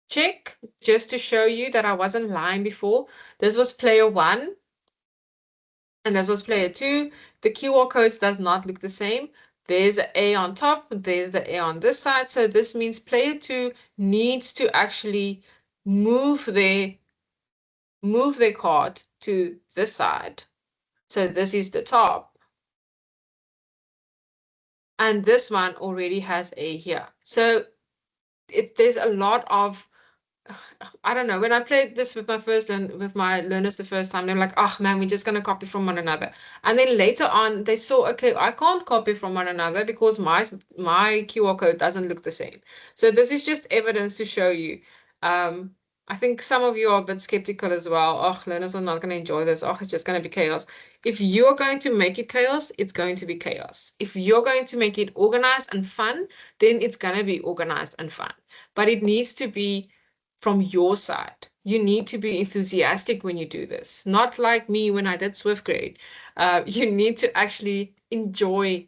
[SPEAKER 1] check just to show you that I wasn't lying before. This was player one. And this was player two. The QR codes does not look the same. There's an A on top, there's the A on this side. So this means player two needs to actually move their card to this side. So this is the top. And this one already has A here. So there's a lot of I don't know. When I played this with my learners the first time, they were like, "Oh man, we're just gonna copy from one another." And then later on, they saw, okay, I can't copy from one another because my QR code doesn't look the same. So this is just evidence to show you. Um, I think some of you are a bit skeptical as well. Oh, learners are not gonna enjoy this. Oh, it's just gonna be chaos. If you're going to make it chaos, it's going to be chaos. If you're going to make it organized and fun, then it's gonna be organized and fun. But it needs to be from your side. You need to be enthusiastic when you do this, not like me when I did Swift grade. You need to actually enjoy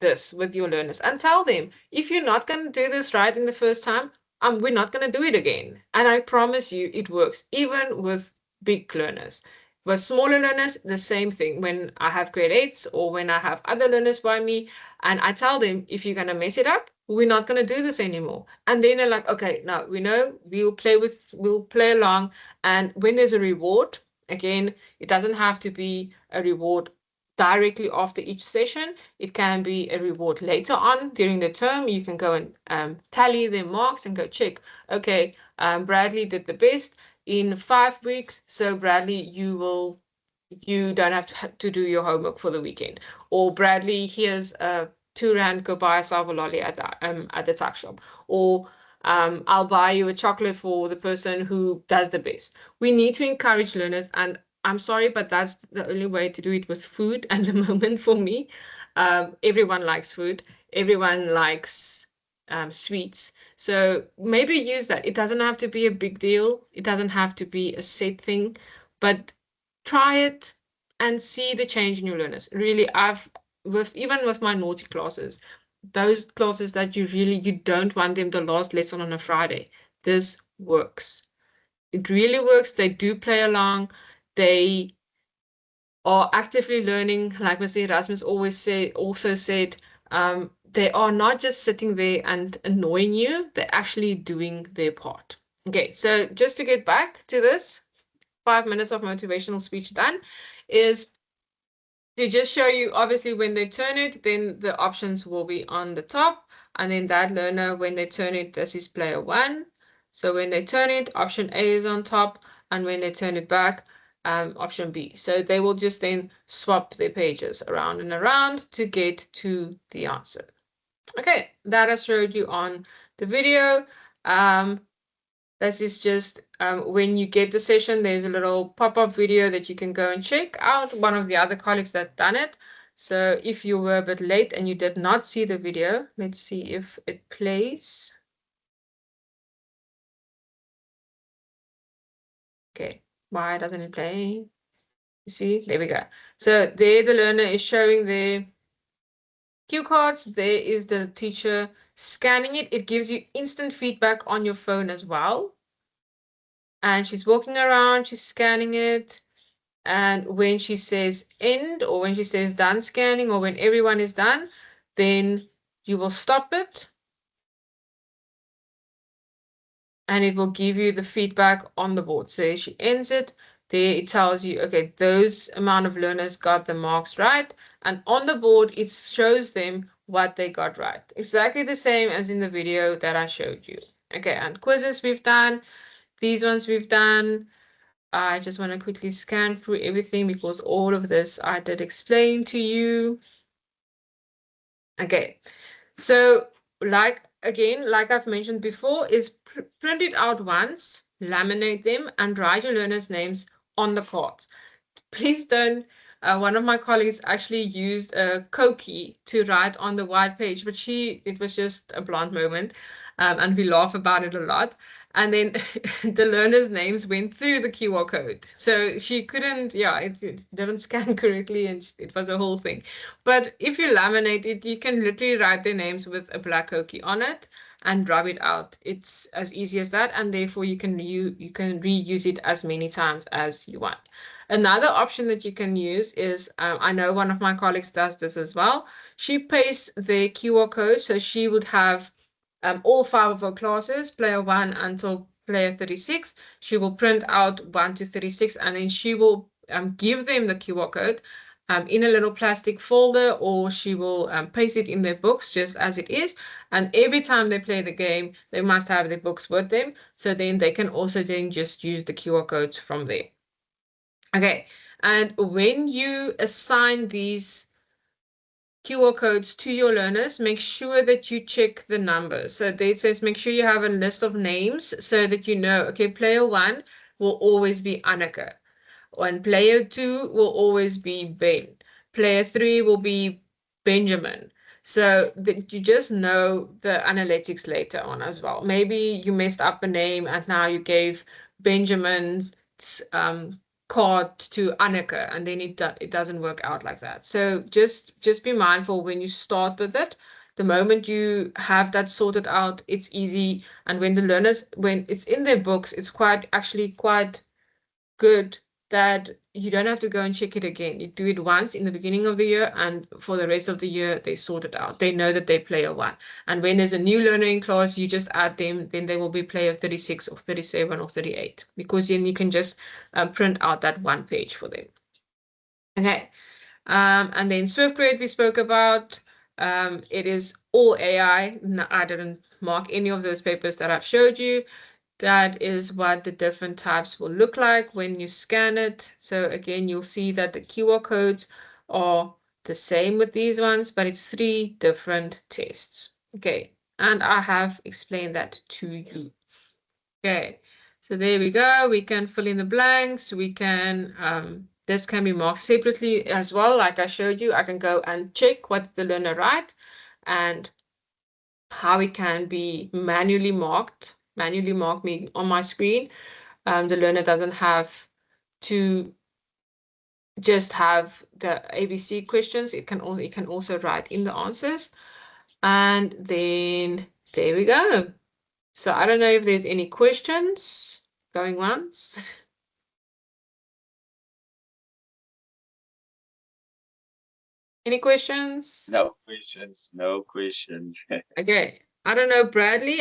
[SPEAKER 1] this with your learners and tell them if you're not going to do this right in the first time, we're not going to do it again. And I promise you, it works even with big learners. With smaller learners, the same thing. When I have grade eights or when I have other learners by me, and I tell them, if you're going to mess it up, we're not going to do this anymore. And then they're like, okay, now we know we'll play along. And when there's a reward, again, it doesn't have to be a reward directly after each session. It can be a reward later on during the term. You can go and tally their marks and go check, okay, Bradley did the best in 5 weeks. So Bradley, you don't have to do your homework for the weekend. Or Bradley, here's a R2, go buy yourself a lolly at the tuck shop. Or I'll buy you a chocolate for the person who does the best. We need to encourage learners, and I'm sorry, but that's the only way to do it with food at the moment for me. Everyone likes food. Everyone likes sweets. So maybe use that. It doesn't have to be a big deal. It doesn't have to be a set thing, but try it and see the change in your learners. Really, even with my naughty classes, those classes that you don't want them the last lesson on a Friday, this works. It really works. They do play along. They are actively learning, like Mr. Erasmus also said, they are not just sitting there and annoying you, they're actually doing their part. Okay, so just to get back to this, 5 minutes of motivational speech done is to just show you, obviously, when they turn it, then the options will be on the top. And then that learner, when they turn it, this is player one. So when they turn it, option A is on top. And when they turn it back, option B. So they will just then swap their pages around and around to get to the answer. Okay, that I showed you on the video. This is just when you get the session, there's a little pop-up video that you can go and check out. One of the other colleagues that done it. So if you were a bit late and you did not see the video, let's see if it plays. Okay, why doesn't it play? You see, there we go. So there the learner is showing the cue cards. There is the teacher scanning it. It gives you instant feedback on your phone as well. And she's walking around, she's scanning it. And when she says end, or when she says done scanning, or when everyone is done, then you will stop it. And it will give you the feedback on the board. So she ends it, there it tells you, okay, those amount of learners got the marks right. And on the board, it shows them what they got right. Exactly the same as in the video that I showed you. Okay, and quizzes we've done. These ones we've done. I just want to quickly scan through everything because all of this I did explain to you. Okay, so like I've mentioned before, is print it out once, laminate them, and write your learners' names on the cards. Please don't. One of my colleagues actually used a Koki to write on the white page, but it was just a blunt moment, and we laugh about it a lot. And then the learners' names went through the QR code. So she couldn't, yeah, it didn't scan correctly, and it was a whole thing. But if you laminate it, you can literally write their names with a black Koki on it and rub it out. It's as easy as that, and therefore you can reuse it as many times as you want. Another option that you can use is, I know one of my colleagues does this as well. She pastes the QR code, so she would have all 5 of her classes, player 1 until player 36. She will print out 1 to 36, and then she will give them the QR code in a little plastic folder, or she will paste it in their books just as it is. And every time they play the game, they must have their books with them. So then they can also then just use the QR codes from there. Okay, and when you assign these QR codes to your learners, make sure that you check the numbers. So it says make sure you have a list of names so that you know, okay, player 1 will always be Anneke. And player 2 will always be Ben. Player 3 will be Benjamin. So that you just know the analytics later on as well. Maybe you messed up a name and now you gave Benjamin's card to Anneke, and then it doesn't work out like that. So just be mindful when you start with it. The moment you have that sorted out, it's easy. And when the learners, when it's in their books, it's actually quite good that you don't have to go and check it again. You do it once in the beginning of the year, and for the rest of the year, they sort it out. They know that they player 1. And when there's a new learner in class, you just add them, then they will be player 36 or 37 or 38, because then you can just print out that one page for them. Okay. And then SwiftGrid we spoke about. It is all AI. No, I didn't mark any of those papers that I've showed you. That is what the different types will look like when you scan it. So again, you'll see that the QR codes are the same with these ones, but it's 3 different tests. Okay, and I have explained that to you. Okay, so there we go. We can fill in the blanks. We can, this can be marked separately as well. Like I showed you, I can go and check what the learner write and how it can be manually marked me on my screen. The learner doesn't have to just have the ABC questions. It can also write in the answers. And then there we go. So I don't know if there's any questions going once. Any questions?
[SPEAKER 2] No questions. No questions.
[SPEAKER 1] Okay. I don't know, Bradley.